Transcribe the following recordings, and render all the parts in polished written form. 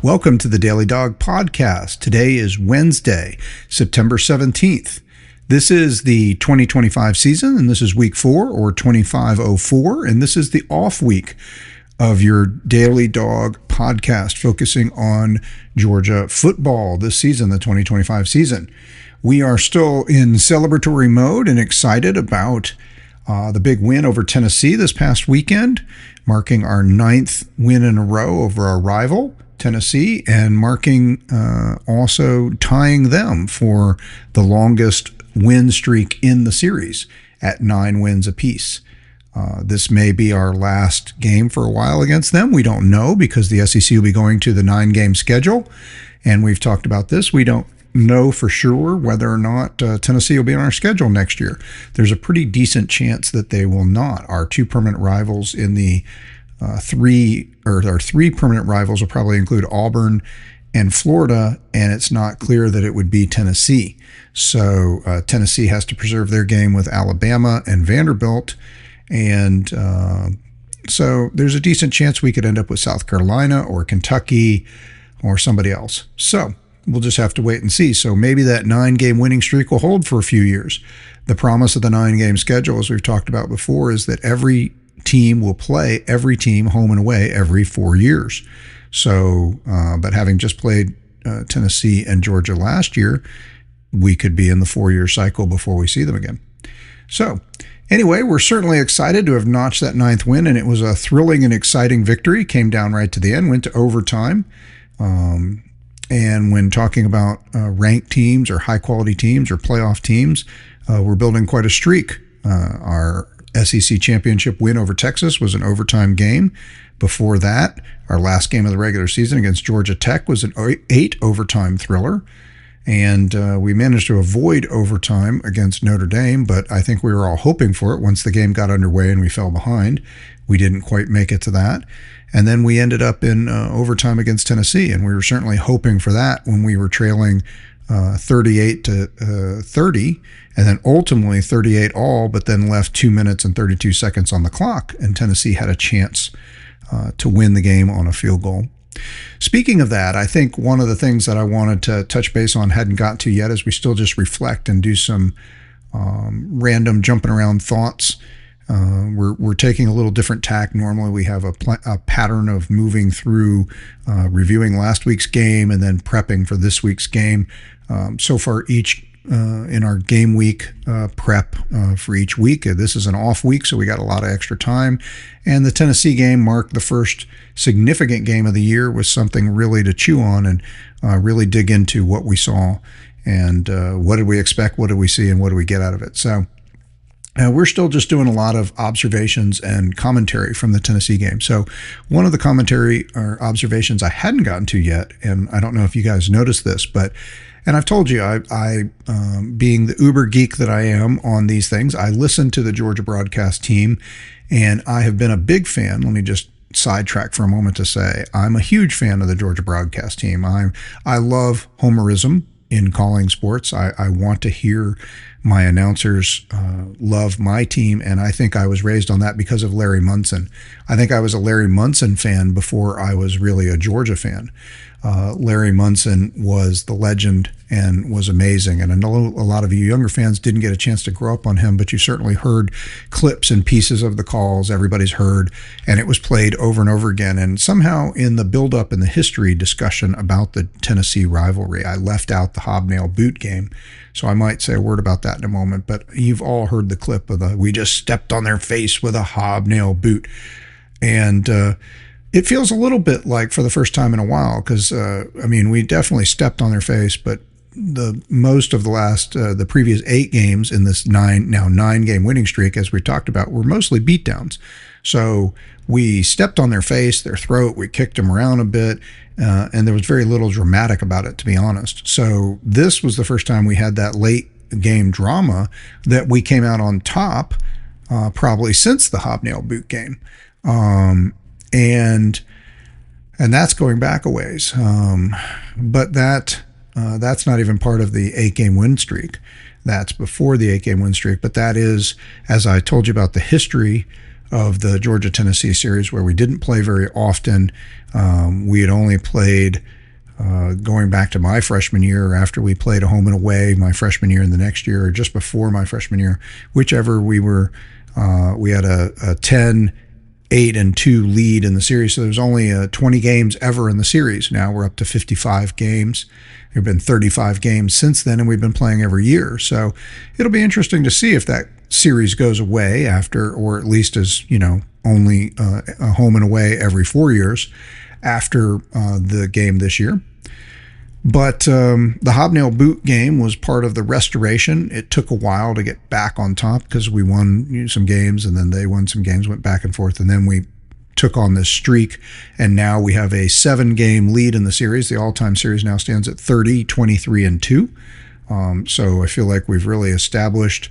Welcome to the Daily Dawg podcast. Today is Wednesday, September 17th. This is the 2025 season, and this is week 4 or 2504, and this is the off week of your Daily Dawg podcast focusing on Georgia football this season, the 2025 season. We are still in celebratory mode and excited about the big win over Tennessee this past weekend, marking our 9th win in a row over our rival, Tennessee, and marking also tying them for the longest win streak in the series at 9 wins apiece. This may be our last game for a while against them. We don't know because the SEC will be going to the 9-game schedule, and we've talked about this. We don't know for sure whether or not Tennessee will be on our schedule next year. There's a pretty decent chance that they will not. Our two permanent rivals in the our three permanent rivals will probably include Auburn and Florida, and it's not clear that it would be Tennessee. So Tennessee has to preserve their game with Alabama and Vanderbilt, and so there's a decent chance we could end up with South Carolina or Kentucky or somebody else. So we'll just have to wait and see. So maybe that 9-game winning streak will hold for a few years. The promise of the 9-game schedule, as we've talked about before, is that every team will play every team home and away every 4 years. So, but having just played Tennessee and Georgia last year, we could be in the 4-year cycle before we see them again. So anyway, we're certainly excited to have notched that 9th win, and it was a thrilling and exciting victory. Came down right to the end, went to overtime. And when talking about ranked teams or high-quality teams or playoff teams, we're building quite a streak. Our SEC championship win over Texas was an overtime game. Before that, our last game of the regular season against Georgia Tech was an 8-overtime thriller. And we managed to avoid overtime against Notre Dame, but I think we were all hoping for it once the game got underway and we fell behind. We didn't quite make it to that. And then we ended up in overtime against Tennessee, and we were certainly hoping for that when we were trailing 38-30, and then ultimately 38 all, but then left 2 minutes and 32 seconds on the clock, and Tennessee had a chance to win the game on a field goal. Speaking of that, I think one of the things that I wanted to touch base on, hadn't got to yet, is we still just reflect and do some random jumping around thoughts. We're taking a little different tack. Normally we have a pattern of moving through reviewing last week's game and then prepping for this week's game. So far each in our game week prep for each week. This is an off week, so we got a lot of extra time. And the Tennessee game marked the first significant game of the year with something really to chew on and really dig into what we saw and what did we expect, what did we see, and what did we get out of it. So we're still just doing a lot of observations and commentary from the Tennessee game. So one of the commentary or observations I hadn't gotten to yet, and I don't know if you guys noticed this, and I've told you, I being the uber geek that I am on these things, I listen to the Georgia broadcast team, and I have been a big fan. Let me just sidetrack for a moment to say I'm a huge fan of the Georgia broadcast team. I love homerism in calling sports. I want to hear my announcers love my team, and I think I was raised on that because of Larry Munson. I think I was a Larry Munson fan before I was really a Georgia fan. Larry Munson was the legend and was amazing. And I know a lot of you younger fans didn't get a chance to grow up on him, but you certainly heard clips and pieces of the calls. Everybody's heard, and it was played over and over again. And somehow in the buildup and the history discussion about the Tennessee rivalry, I left out the hobnail boot game. So I might say a word about that in a moment, but you've all heard the clip of we just stepped on their face with a hobnail boot. And it feels a little bit like for the first time in a while, because we definitely stepped on their face, but the previous 8 games in this 9-game winning streak, as we talked about, were mostly beatdowns. So we stepped on their face, their throat, we kicked them around a bit, and there was very little dramatic about it, to be honest. So this was the first time we had that late game drama that we came out on top, probably since the hobnail boot game. And that's going back a ways. But that's not even part of the 8-game win streak. That's before the 8-game win streak. But that is, as I told you about the history of the Georgia-Tennessee series where we didn't play very often. We had only played going back to my freshman year, after we played a home and away my freshman year and the next year, or just before my freshman year, whichever we were, we had a 10, 8, and 2 lead in the series. So there was only 20 games ever in the series. Now we're up to 55 games. There have been 35 games since then, and we've been playing every year. So it'll be interesting to see if that series goes away after, or at least is, only a home and away every 4 years after the game this year. But the hobnail boot game was part of the restoration. It took a while to get back on top because we won some games and then they won some games, went back and forth, and then we took on this streak, and now we have a 7-game lead in the series. The all-time series now stands at 30, 23, and 2. So I feel like we've really established,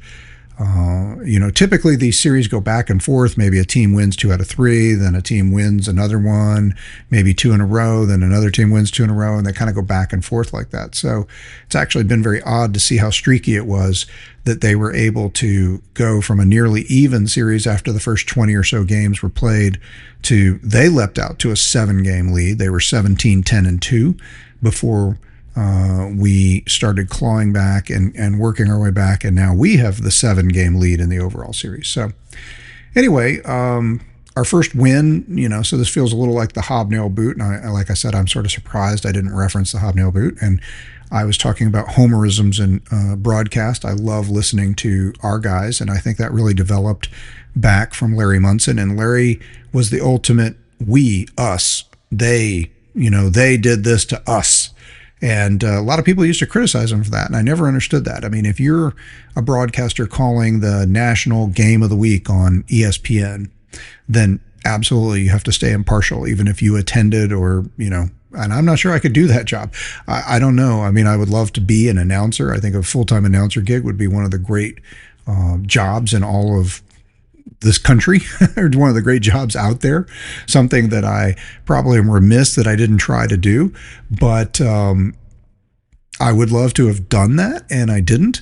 typically these series go back and forth. Maybe a team wins 2 out of 3, then a team wins another one, maybe 2 in a row, then another team wins 2 in a row, and they kind of go back and forth like that. So it's actually been very odd to see how streaky it was that they were able to go from a nearly even series after the first 20 or so games were played to, they leapt out to a 7-game lead. They were 17, 10, and 2 before we started clawing back and working our way back, and now we have the 7-game lead in the overall series. So anyway, our first win, so this feels a little like the hobnail boot, and like I said, I'm sort of surprised I didn't reference the hobnail boot. And I was talking about homerisms in broadcast. I love listening to our guys, and I think that really developed back from Larry Munson. And Larry was the ultimate we, us, they, they did this to us. And a lot of people used to criticize him for that, and I never understood that. I mean, if you're a broadcaster calling the national game of the week on ESPN, then absolutely you have to stay impartial, even if you attended or, and I'm not sure I could do that job. I don't know. I mean, I would love to be an announcer. I think a full-time announcer gig would be one of the great jobs in all of this country, or one of the great jobs out there, something that I probably am remiss that I didn't try to do, but I would love to have done that, and I didn't.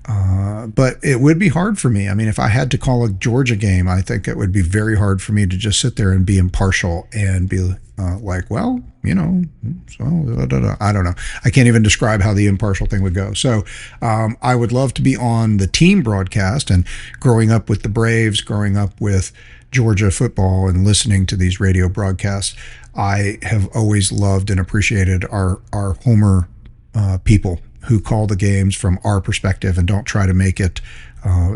But it would be hard for me. I mean, if I had to call a Georgia game, I think it would be very hard for me to just sit there and be impartial and be like, well, so I don't know. I can't even describe how the impartial thing would go. So I would love to be on the team broadcast, and growing up with the Braves, growing up with Georgia football and listening to these radio broadcasts, I have always loved and appreciated our Homer people who call the games from our perspective and don't try to make it,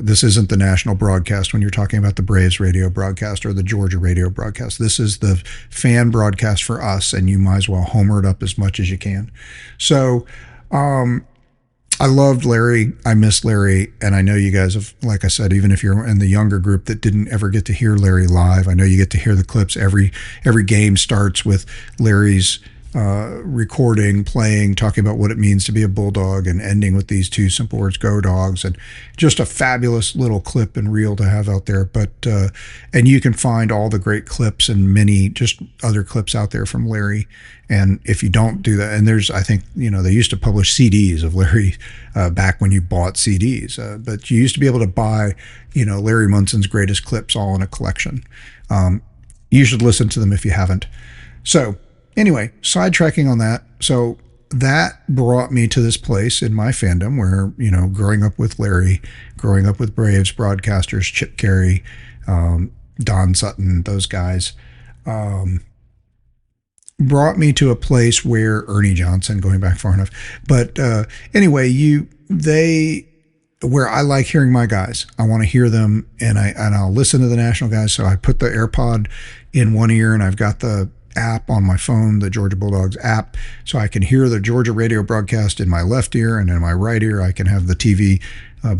this isn't the national broadcast when you're talking about the Braves radio broadcast or the Georgia radio broadcast. This is the fan broadcast for us, and you might as well homer it up as much as you can. So I loved Larry. I miss Larry. And I know you guys have, like I said, even if you're in the younger group that didn't ever get to hear Larry live, I know you get to hear the clips. Every game starts with Larry's recording, playing, talking about what it means to be a bulldog, and ending with these 2 simple words, go Dogs, and just a fabulous little clip and reel to have out there. But and you can find all the great clips and many just other clips out there from Larry. And if you don't do that, and there's, I think, they used to publish CDs of Larry back when you bought CDs, but you used to be able to buy, Larry Munson's greatest clips all in a collection. You should listen to them if you haven't. So anyway, sidetracking on that. So that brought me to this place in my fandom where, growing up with Larry, growing up with Braves broadcasters, Chip Carey, Don Sutton, those guys, brought me to a place where Ernie Johnson, going back far enough. But anyway, where I like hearing my guys. I want to hear them, and I'll listen to the national guys. So I put the AirPod in one ear, and I've got the app on my phone, the Georgia Bulldogs app, so I can hear the Georgia radio broadcast in my left ear, and in my right ear I can have the TV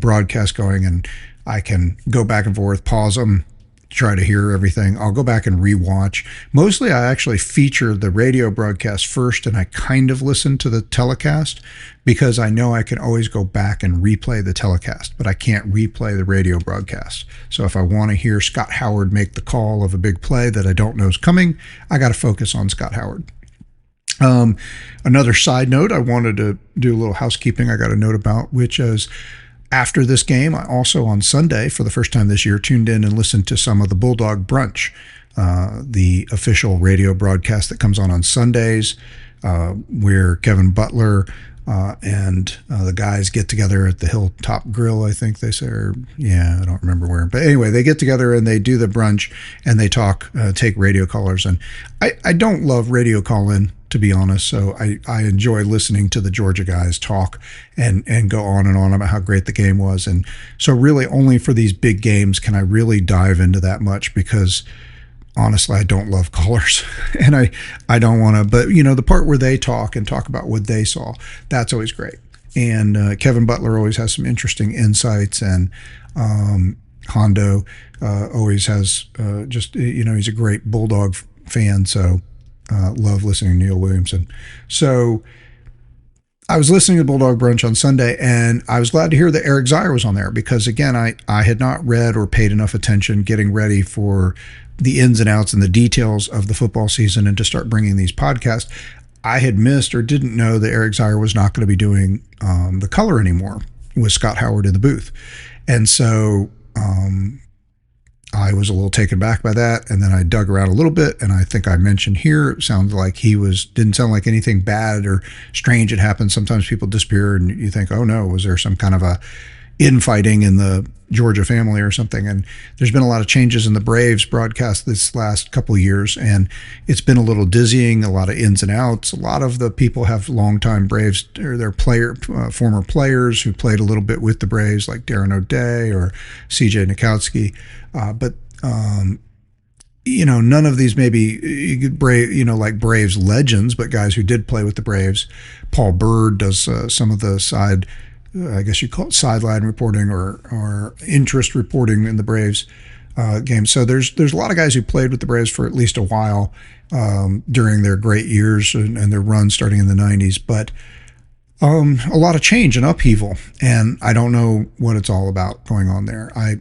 broadcast going, and I can go back and forth, pause them, try to hear everything. I'll go back and rewatch. Mostly I actually feature the radio broadcast first, and I kind of listen to the telecast because I know I can always go back and replay the telecast, but I can't replay the radio broadcast. So if I want to hear Scott Howard make the call of a big play that I don't know is coming, I got to focus on Scott Howard. Another side note, I wanted to do a little housekeeping I got a note about, which is After this game, I also on Sunday, for the first time this year, tuned in and listened to some of the Bulldog Brunch, the official radio broadcast that comes on Sundays, where Kevin Butler and the guys get together at the Hilltop Grill, I think they say, or I don't remember where. But anyway, they get together and they do the brunch and they talk, take radio callers. And I don't love radio call-in, to be honest. So I enjoy listening to the Georgia guys talk and go on and on about how great the game was. And so really only for these big games can I really dive into that much, because honestly, I don't love callers and I don't want to, but the part where they talk and talk about what they saw, that's always great. And Kevin Butler always has some interesting insights, and Hondo always has he's a great Bulldog fan. So love listening to Neil Williamson. So I was listening to Bulldog Brunch on Sunday, and I was glad to hear that Eric Zeier was on there, because again, I had not read or paid enough attention getting ready for the ins and outs and the details of the football season, and to start bringing these podcasts. I had missed or didn't know that Eric Zeier was not going to be doing the color anymore with Scott Howard in the booth. And so I was a little taken back by that. And then I dug around a little bit, and I think I mentioned here, it sounded like didn't sound like anything bad or strange had happened. Sometimes people disappear and you think, oh no, was there some kind of a infighting in the Georgia family or something? And there's been a lot of changes in the Braves broadcast this last couple of years, and it's been a little dizzying, a lot of ins and outs. A lot of the people have longtime Braves, or their former players who played a little bit with the Braves, like Darren O'Day or CJ Nikowski. But none of these maybe like Braves legends, but guys who did play with the Braves. Paul Bird does some of the I guess you call it sideline reporting or interest reporting in the Braves game. So there's a lot of guys who played with the Braves for at least a while during their great years and their run starting in the 90s. But a lot of change and upheaval, and I don't know what it's all about going on there. I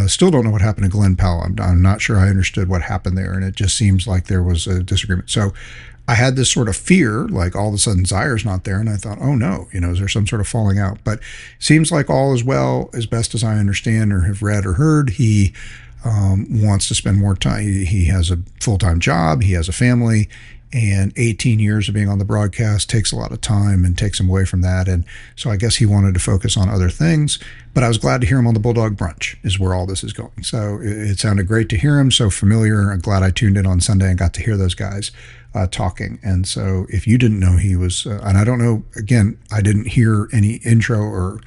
still don't know what happened to Glenn Powell. I'm not sure I understood what happened there, and it just seems like there was a disagreement. So I had this sort of fear, like all of a sudden Zeier's not there, and I thought, oh no, is there some sort of falling out? But it seems like all is well, as best as I understand or have read or heard. He wants to spend more time. He has a full-time job, he has a family, and 18 years of being on the broadcast takes a lot of time and takes him away from that. And so I guess he wanted to focus on other things, but I was glad to hear him on the Bulldog Brunch is where all this is going. So it sounded great to hear him, so familiar. I'm glad I tuned in on Sunday and got to hear those guys talking. And so if you didn't know he was, and I don't know, again, I didn't hear any intro or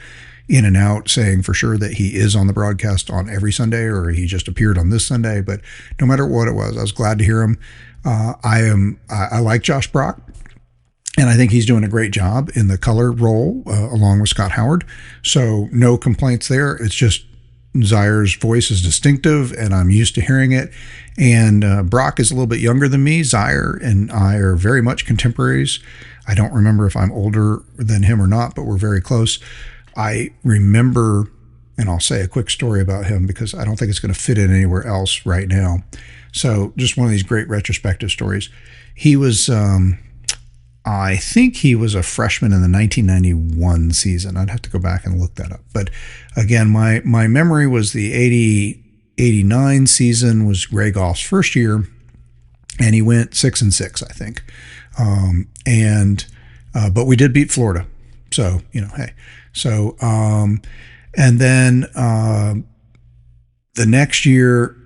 in and out saying for sure that he is on the broadcast on every Sunday or he just appeared on this Sunday, but no matter what it was, I was glad to hear him. I like Josh Brock, and I think he's doing a great job in the color role along with Scott Howard. So no complaints there. It's just Zeier's voice is distinctive, and I'm used to hearing it. And Brock is a little bit younger than me. Zeier and I are very much contemporaries. I don't remember if I'm older than him or not, but we're very close. I remember, and I'll say a quick story about him because I don't think it's going to fit in anywhere else right now. So just one of these great retrospective stories. He was, I think he was a freshman in the 1991 season. I'd have to go back and look that up. But again, my memory was the 89 season was Ray Goff's first year, and he went 6-6, I think. But we did beat Florida. So, hey. So, and then the next year,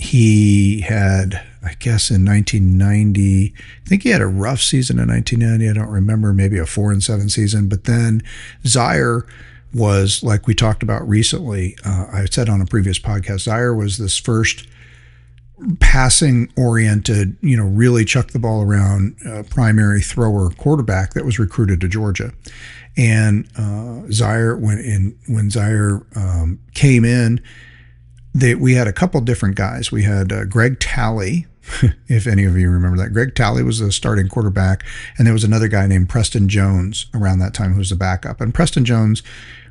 he had, I guess in 1990, I think he had a rough season in 1990. I don't remember, maybe a 4-7 season. But then Zeier was, like we talked about recently, I said on a previous podcast, Zeier was this first passing-oriented, really chuck the ball around primary thrower quarterback that was recruited to Georgia. And Zeier, when Zeier came in, we had a couple different guys. We had Greg Talley, if any of you remember that. Greg Talley was the starting quarterback, and there was another guy named Preston Jones around that time who was the backup. And Preston Jones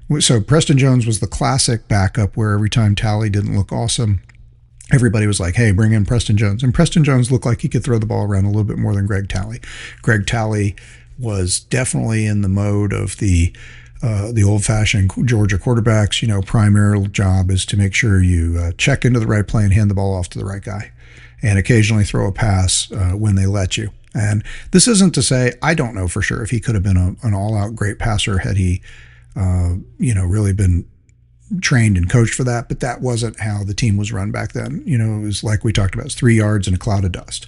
was the classic backup where every time Talley didn't look awesome, everybody was like, hey, bring in Preston Jones. And Preston Jones looked like he could throw the ball around a little bit more than Greg Talley. Greg Talley was definitely in the mode of the the old-fashioned Georgia quarterbacks, primary job is to make sure you check into the right play and hand the ball off to the right guy, and occasionally throw a pass when they let you. And this isn't to say I don't know for sure if he could have been an all-out great passer had he, really been trained and coached for that, but that wasn't how the team was run back then. It was like we talked about, it's 3 yards and a cloud of dust.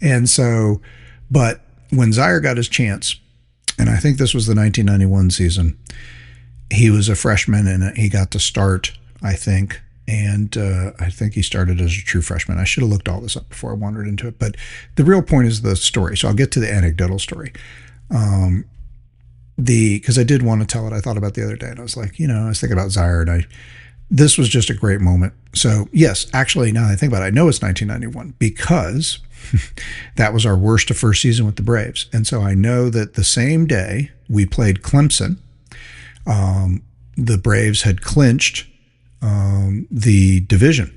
And so, but when Zaire got his chance, and I think this was the 1991 season, he was a freshman and he got to start, I think. And I think he started as a true freshman. I should have looked all this up before I wandered into it. But the real point is the story. So I'll get to the anecdotal story. Because I did want to tell it. I thought about the other day and I was like, I was thinking about Zaire and this was just a great moment. So yes, actually, now that I think about it, I know it's 1991 because that was our worst of first season with the Braves. And so I know that the same day we played Clemson, the Braves had clinched the division.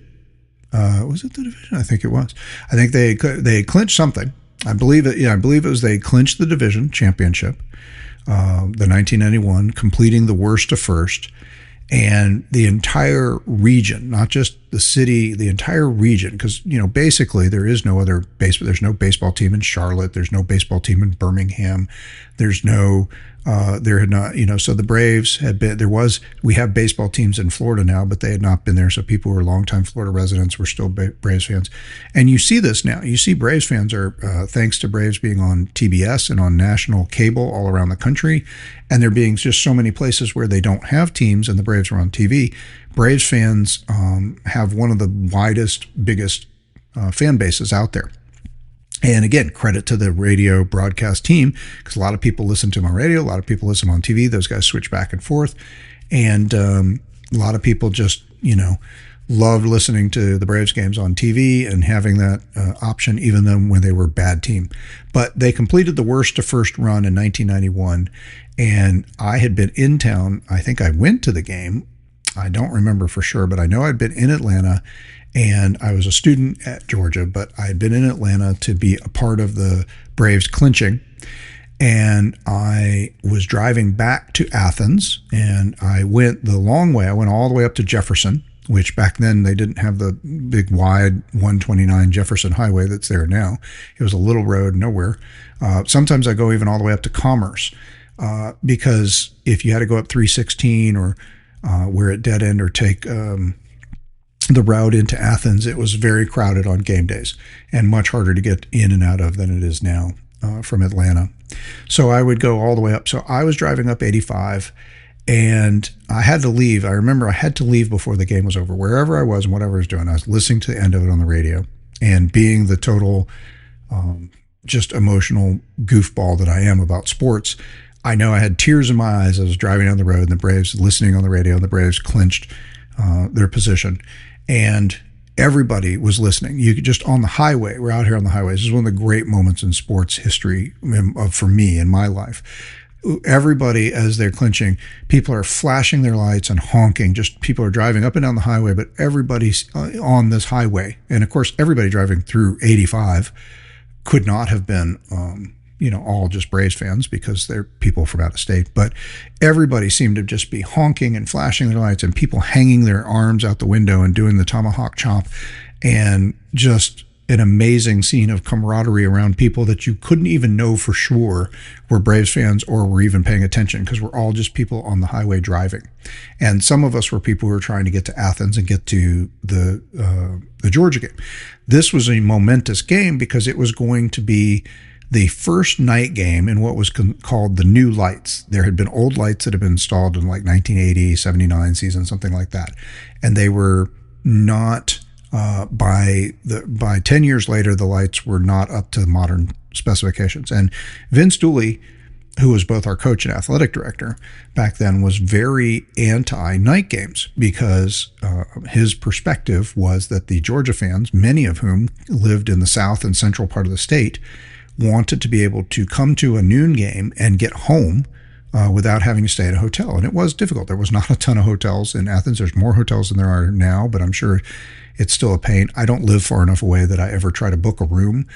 Was it the division? I think it was. I think they clinched something. I believe it. Yeah, I believe it was they clinched the division championship, the 1991, completing the worst of first, and the entire region, not just the city, the entire region, because basically there is no other baseball. There's no baseball team in Charlotte. There's no baseball team in Birmingham. There's no. There had not, so the Braves had been, we have baseball teams in Florida now, but they had not been there. So people who were longtime Florida residents were still Braves fans. And you see this now. You see Braves fans are, thanks to Braves being on TBS and on national cable all around the country, and there being just so many places where they don't have teams and the Braves are on TV. Braves fans have one of the widest, biggest fan bases out there. And again, credit to the radio broadcast team, because a lot of people listen to them on radio, a lot of people listen on TV. Those guys switch back and forth. And a lot of people just, loved listening to the Braves games on TV and having that option, even then when they were a bad team. But they completed the worst of first run in 1991. And I had been in town. I think I went to the game. I don't remember for sure, but I know I'd been in Atlanta. And I was a student at Georgia, but I had been in Atlanta to be a part of the Braves clinching. And I was driving back to Athens, and I went the long way. I went all the way up to Jefferson, which back then they didn't have the big wide 129 Jefferson Highway that's there now. It was a little road nowhere. Sometimes I go even all the way up to Commerce, because if you had to go up 316 or where it dead end or take the route into Athens, it was very crowded on game days and much harder to get in and out of than it is now from Atlanta. So I would go all the way up. So I was driving up 85 and I had to leave. I remember I had to leave before the game was over. Wherever I was and whatever I was doing, I was listening to the end of it on the radio, and being the total just emotional goofball that I am about sports, I know I had tears in my eyes. I was driving down the road and the Braves, listening on the radio, and the Braves clinched their position. And everybody was listening. You could just on the highway. We're out here on the highway. This is one of the great moments in sports history for me in my life. Everybody, as they're clinching, people are flashing their lights and honking. Just people are driving up and down the highway, but everybody's on this highway. And of course, everybody driving through 85 could not have been, all just Braves fans because they're people from out of state. But everybody seemed to just be honking and flashing their lights, and people hanging their arms out the window and doing the tomahawk chop, and just an amazing scene of camaraderie around people that you couldn't even know for sure were Braves fans or were even paying attention, because we're all just people on the highway driving. And some of us were people who were trying to get to Athens and get to the Georgia game. This was a momentous game because it was going to be the first night game in what was called the new lights. There had been old lights that had been installed in like 1980, 79 season, something like that. And they were not, by 10 years later, the lights were not up to modern specifications. And Vince Dooley, who was both our coach and athletic director back then, was very anti-night games because his perspective was that the Georgia fans, many of whom lived in the south and central part of the state, wanted to be able to come to a noon game and get home without having to stay at a hotel. And it was difficult. There was not a ton of hotels in Athens. There's more hotels than there are now, but I'm sure it's still a pain. I don't live far enough away that I ever try to book a room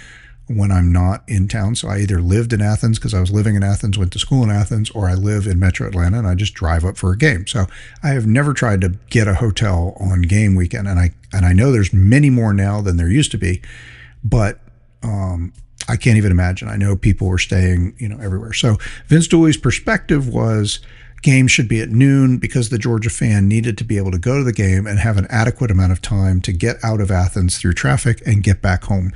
when I'm not in town. So I either lived in Athens because I was living in Athens, went to school in Athens, or I live in Metro Atlanta and I just drive up for a game. So I have never tried to get a hotel on game weekend, and I know there's many more now than there used to be, but I can't even imagine. I know people were staying, everywhere. So Vince Dooley's perspective was games should be at noon because the Georgia fan needed to be able to go to the game and have an adequate amount of time to get out of Athens through traffic and get back home,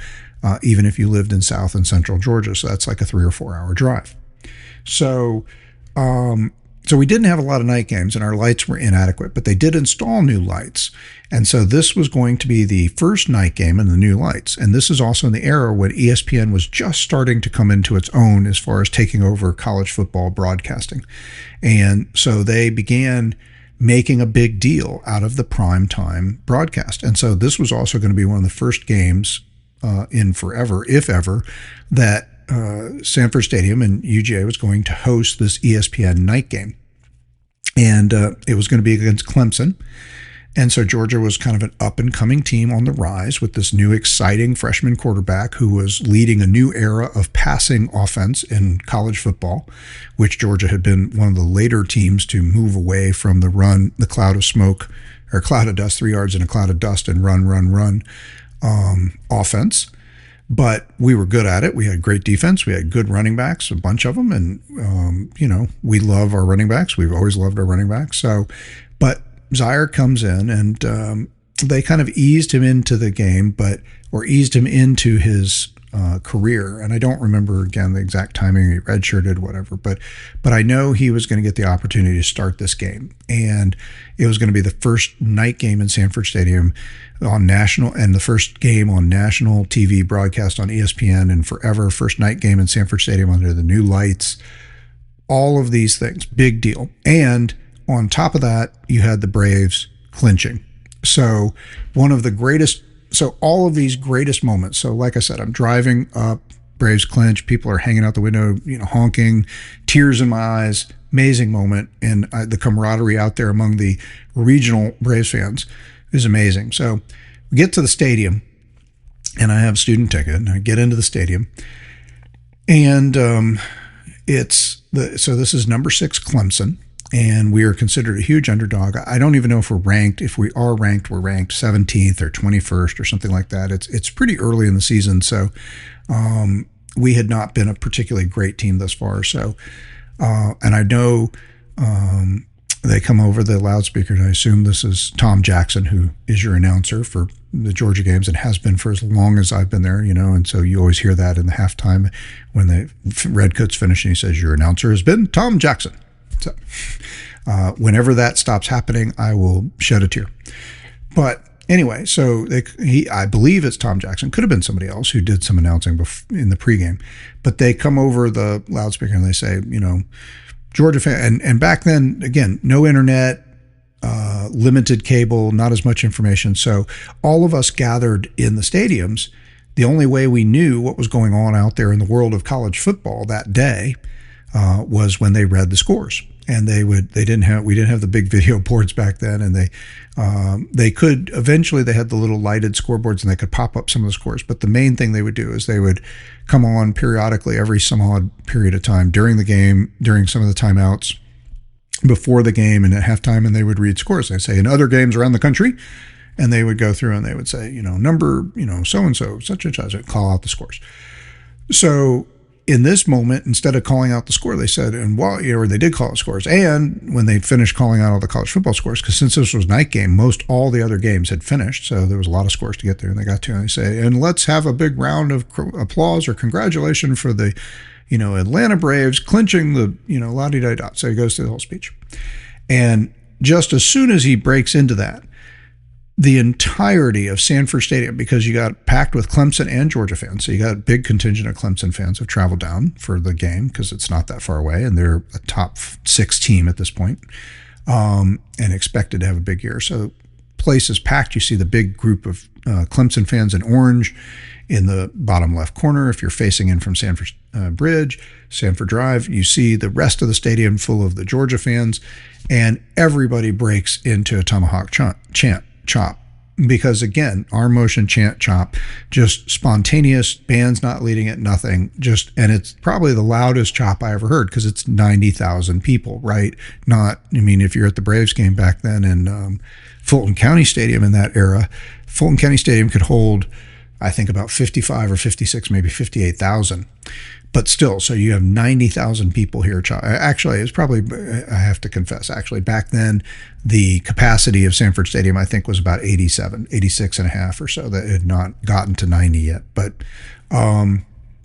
even if you lived in South and Central Georgia. So that's like a 3 or 4 hour drive. So we didn't have a lot of night games, and our lights were inadequate, but they did install new lights. And so this was going to be the first night game in the new lights. And this is also in the era when ESPN was just starting to come into its own as far as taking over college football broadcasting. And so they began making a big deal out of the prime time broadcast. And so this was also going to be one of the first games in forever, if ever, that Sanford Stadium and UGA was going to host this ESPN night game. And it was going to be against Clemson. And so Georgia was kind of an up-and-coming team on the rise with this new exciting freshman quarterback who was leading a new era of passing offense in college football, which Georgia had been one of the later teams to move away from the run, the cloud of smoke, or cloud of dust, 3 yards in a cloud of dust, and run offense. But we were good at it. We had great defense. We had good running backs, a bunch of them. And, we love our running backs. We've always loved our running backs. So, but Zaire comes in and they kind of eased him into the game, or eased him into his career. And I don't remember, again, the exact timing. He redshirted, whatever. But I know he was going to get the opportunity to start this game. And it was going to be the first night game in Sanford Stadium on national, and the first game on national TV broadcast on ESPN and forever, first night game in Sanford Stadium under the new lights, all of these things, big deal. And on top of that, you had the Braves clinching. So all of these greatest moments. So like I said, I'm driving up, Braves clinch, people are hanging out the window, honking, tears in my eyes, amazing moment. And the camaraderie out there among the regional Braves fans is amazing. So we get to the stadium, and I have a student ticket, and I get into the stadium, and this is number 6 Clemson, and we are considered a huge underdog. I don't even know if we're ranked. If we are ranked, we're ranked 17th or 21st or something like that. It's pretty early in the season, so we had not been a particularly great team thus far. So, and I know they come over the loudspeaker, and I assume this is Tom Jackson, who is your announcer for the Georgia games and has been for as long as I've been there, and so you always hear that in the halftime when the Redcoats finish, and he says, "Your announcer has been Tom Jackson." So whenever that stops happening, I will shed a tear. But anyway, so I believe it's Tom Jackson. Could have been somebody else who did some announcing in the pregame. But they come over the loudspeaker and they say, Georgia fan, and back then, again, no internet, limited cable, not as much information. So all of us gathered in the stadiums. The only way we knew what was going on out there in the world of college football that day was when they read the scores. And we didn't have the big video boards back then, and they could eventually, they had the little lighted scoreboards and they could pop up some of the scores. But the main thing they would do is they would come on periodically every some odd period of time during the game, during some of the timeouts, before the game, and at halftime, and they would read scores. They say in other games around the country, and they would go through and they would say, number, so and so, such and such, call out the scores. So in this moment, instead of calling out the score, they said, or they did call out scores. And when they finished calling out all the college football scores, because since this was night game, all the other games had finished. So there was a lot of scores to get there, and they got to, and they say, and let's have a big round of applause or congratulations for the, Atlanta Braves clinching the, la-di-da-da. So he goes through the whole speech. And just as soon as he breaks into that, the entirety of Sanford Stadium, because you got packed with Clemson and Georgia fans. So you got a big contingent of Clemson fans have traveled down for the game because it's not that far away, and they're a top 6 team at this point, and expected to have a big year. So place is packed. You see the big group of Clemson fans in orange in the bottom left corner. If you're facing in from Sanford Bridge, Sanford Drive, you see the rest of the stadium full of the Georgia fans, and everybody breaks into a tomahawk chop. because again, our motion chant chop, just spontaneous, bands not leading it, nothing, just, and it's probably the loudest chop I ever heard because it's 90,000 people, right? Not, I mean, if you're at the Braves game back then in Fulton County Stadium in that era, Fulton County Stadium could hold, I think, about 55 or 56, maybe 58,000. But still, so you have 90,000 people here. Actually, it's probably, I have to confess, actually, back then, the capacity of Sanford Stadium, I think, was about 86 and a half or so. That had not gotten to 90 yet. But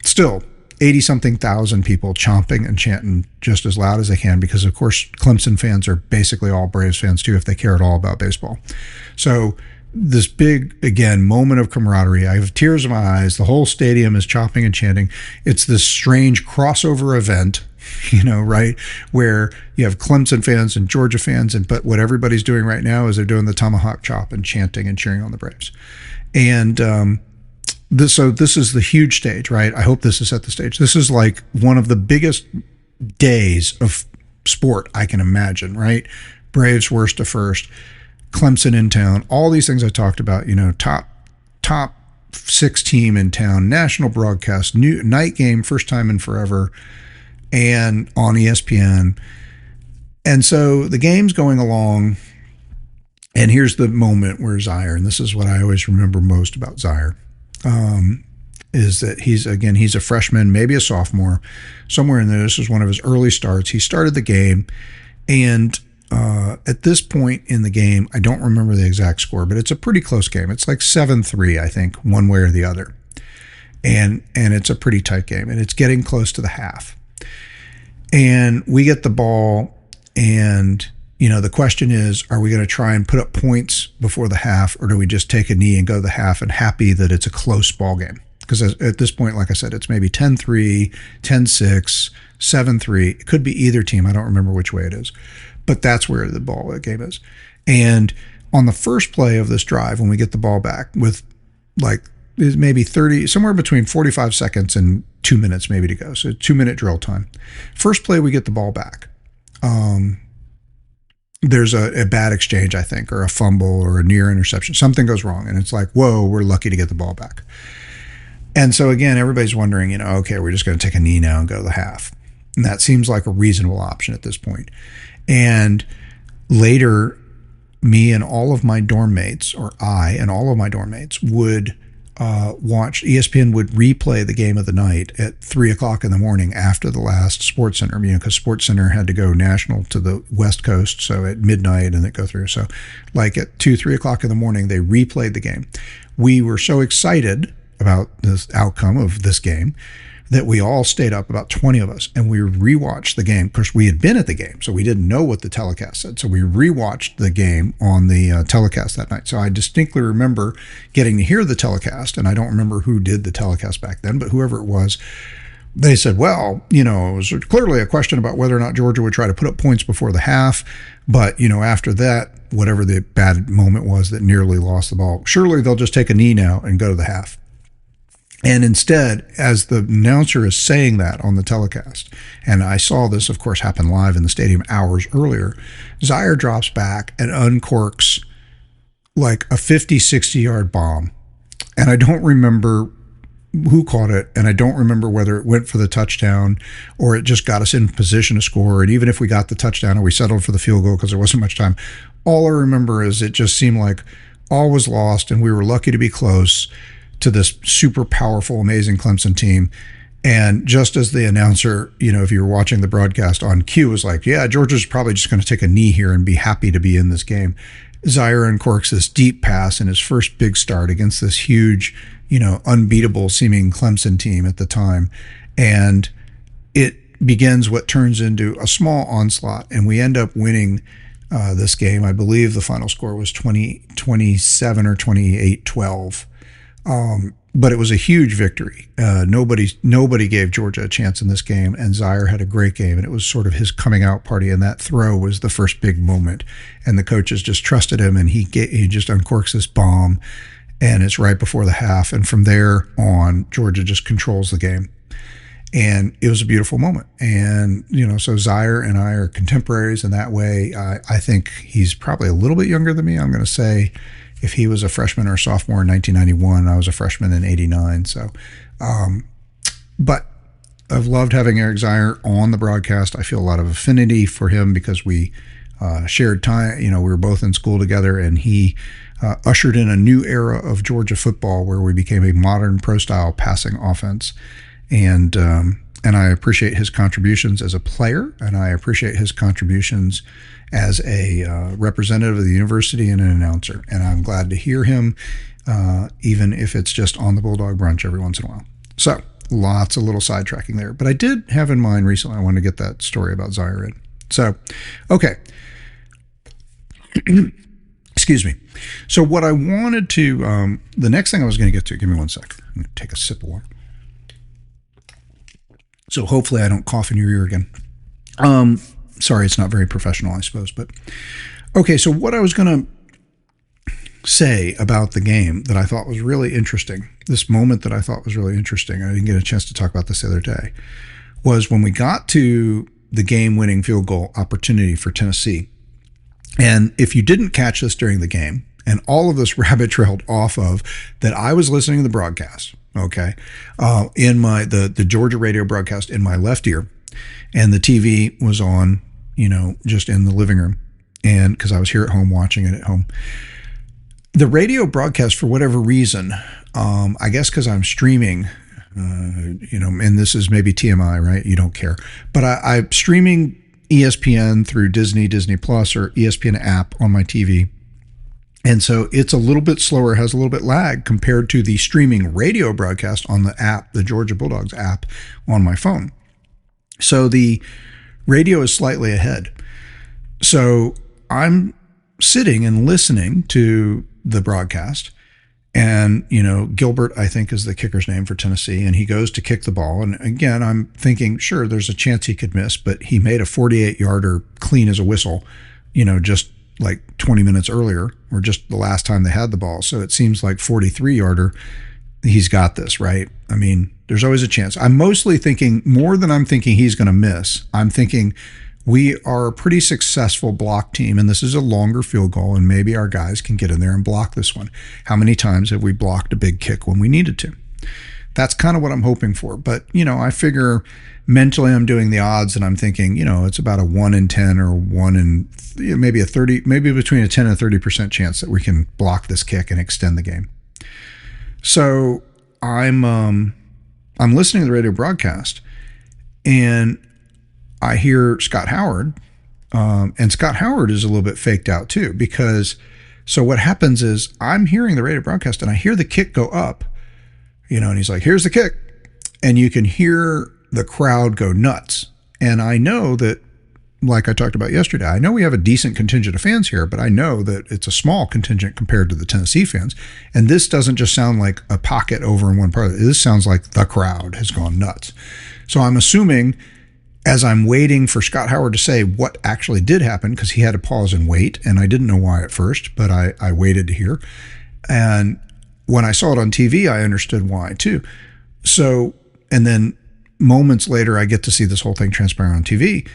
still, 80-something thousand people chomping and chanting just as loud as they can because, of course, Clemson fans are basically all Braves fans, too, if they care at all about baseball. So this big, again, moment of camaraderie. I have tears in my eyes. The whole stadium is chopping and chanting. It's this strange crossover event, right? Where you have Clemson fans and Georgia fans, but what everybody's doing right now is they're doing the tomahawk chop and chanting and cheering on the Braves. And this is the huge stage, right? I hope this is at the stage. This is like one of the biggest days of sport I can imagine, right? Braves worst to first. Clemson in town, all these things I talked about, top 6 team in town, national broadcast, new night game, first time in forever, and on ESPN. And so the game's going along, and here's the moment where Zaire, and this is what I always remember most about Zaire, is that he's a freshman, maybe a sophomore, somewhere in there. This was one of his early starts. He started the game, and at this point in the game, I don't remember the exact score, but it's a pretty close game. It's like 7-3, I think, one way or the other. And it's a pretty tight game, and it's getting close to the half. And we get the ball, and, the question is, are we going to try and put up points before the half, or do we just take a knee and go to the half and happy that it's a close ball game? Because at this point, like I said, it's maybe 10-3, 10-6, 7-3. It could be either team. I don't remember which way it is. But that's where the game is. And on the first play of this drive, when we get the ball back with like maybe 30, somewhere between 45 seconds and 2 minutes maybe to go. So 2-minute drill time. First play, we get the ball back. There's a bad exchange, I think, or a fumble or a near interception. Something goes wrong. And it's like, whoa, we're lucky to get the ball back. And so again, everybody's wondering, okay, we're just going to take a knee now and go to the half. And that seems like a reasonable option at this point. And later, me and all of my dorm mates, or I and all of my dorm mates, would watch, ESPN would replay the game of the night at 3 o'clock in the morning after the last Sports Center, because Sports Center had to go national to the West Coast, so at midnight and it go through. So like at 2, 3 o'clock in the morning, they replayed the game. We were so excited about this outcome of this game that we all stayed up, about 20 of us, and we rewatched the game. Of course, we had been at the game, so we didn't know what the telecast said. So we rewatched the game on the telecast that night. So I distinctly remember getting to hear the telecast, and I don't remember who did the telecast back then, but whoever it was, they said, well, it was clearly a question about whether or not Georgia would try to put up points before the half. But, after that, whatever the bad moment was that nearly lost the ball, surely they'll just take a knee now and go to the half. And instead, as the announcer is saying that on the telecast, and I saw this, of course, happen live in the stadium hours earlier, Zaire drops back and uncorks like a 50, 60-yard bomb. And I don't remember who caught it, and I don't remember whether it went for the touchdown or it just got us in position to score. And even if we got the touchdown or we settled for the field goal because there wasn't much time, all I remember is it just seemed like all was lost, and we were lucky to be close to this super powerful, amazing Clemson team. And just as the announcer, if you were watching the broadcast on cue, was like, yeah, Georgia's probably just going to take a knee here and be happy to be in this game, Zaire uncorks this deep pass in his first big start against this huge, unbeatable seeming Clemson team at the time. And it begins what turns into a small onslaught, and we end up winning this game. I believe the final score was 27 or 28-12. But it was a huge victory. Nobody gave Georgia a chance in this game, and Zaire had a great game, and it was sort of his coming out party, and that throw was the first big moment, and the coaches just trusted him, and he just uncorks this bomb, and it's right before the half, and from there on, Georgia just controls the game. And it was a beautiful moment. And, so Zaire and I are contemporaries in that way. I think he's probably a little bit younger than me. I'm going to say if he was a freshman or sophomore in 1991, I was a freshman in 89. So, but I've loved having Eric Zeier on the broadcast. I feel a lot of affinity for him because we shared time. We were both in school together, and he ushered in a new era of Georgia football where we became a modern pro-style passing offense. And I appreciate his contributions as a player, and I appreciate his contributions as a representative of the university and an announcer. And I'm glad to hear him, even if it's just on the Bulldog Brunch every once in a while. So lots of little sidetracking there. But I did have in mind recently, I wanted to get that story about Zeier in. So, okay. Excuse me. So what I wanted to, the next thing I was going to get to, give me one sec. I'm going to take a sip of water. So hopefully I don't cough in your ear again. Sorry, it's not very professional, I suppose. But okay, so what I was going to say about the game that I thought was really interesting, this moment that I thought was really interesting, I didn't get a chance to talk about this the other day, was when we got to the game-winning field goal opportunity for Tennessee. And if you didn't catch this during the game, and all of this rabbit trailed off of that, I was listening to the broadcast, okay, in the Georgia radio broadcast in my left ear, and the TV was on, just in the living room, and because I was here at home watching it at home. The radio broadcast, for whatever reason, I guess because I'm streaming, and this is maybe TMI, right? You don't care, but I'm streaming ESPN through Disney Plus, or ESPN app on my TV. And so it's a little bit slower, has a little bit lag compared to the streaming radio broadcast on the app, the Georgia Bulldogs app on my phone. So the radio is slightly ahead. So I'm sitting and listening to the broadcast, and, Gilbert, I think, is the kicker's name for Tennessee, and he goes to kick the ball. And again, I'm thinking, sure, there's a chance he could miss, but he made a 48-yarder clean as a whistle, just like 20 minutes earlier, or just the last time they had the ball. So it seems like 43-yarder, he's got this, right? I mean, there's always a chance. I'm mostly thinking, more than I'm thinking he's going to miss, I'm thinking we are a pretty successful block team, and this is a longer field goal, and maybe our guys can get in there and block this one. How many times have we blocked a big kick when we needed to? That's kind of what I'm hoping for. But, I figure mentally I'm doing the odds, and I'm thinking, it's about a 1 in 10 or 1 in maybe a 30, maybe between a 10 and 30% chance that we can block this kick and extend the game. So I'm listening to the radio broadcast, and I hear Scott Howard, and Scott Howard is a little bit faked out too, because so what happens is I'm hearing the radio broadcast, and I hear the kick go up, and he's like, here's the kick. And you can hear the crowd go nuts. And I know that, like I talked about yesterday, I know we have a decent contingent of fans here, but I know that it's a small contingent compared to the Tennessee fans. And this doesn't just sound like a pocket over in one part. This sounds like the crowd has gone nuts. So I'm assuming, as I'm waiting for Scott Howard to say what actually did happen, because he had to pause and wait, and I didn't know why at first, but I waited to hear. And when I saw it on TV, I understood why too. So, and then moments later, I get to see this whole thing transpire on TV,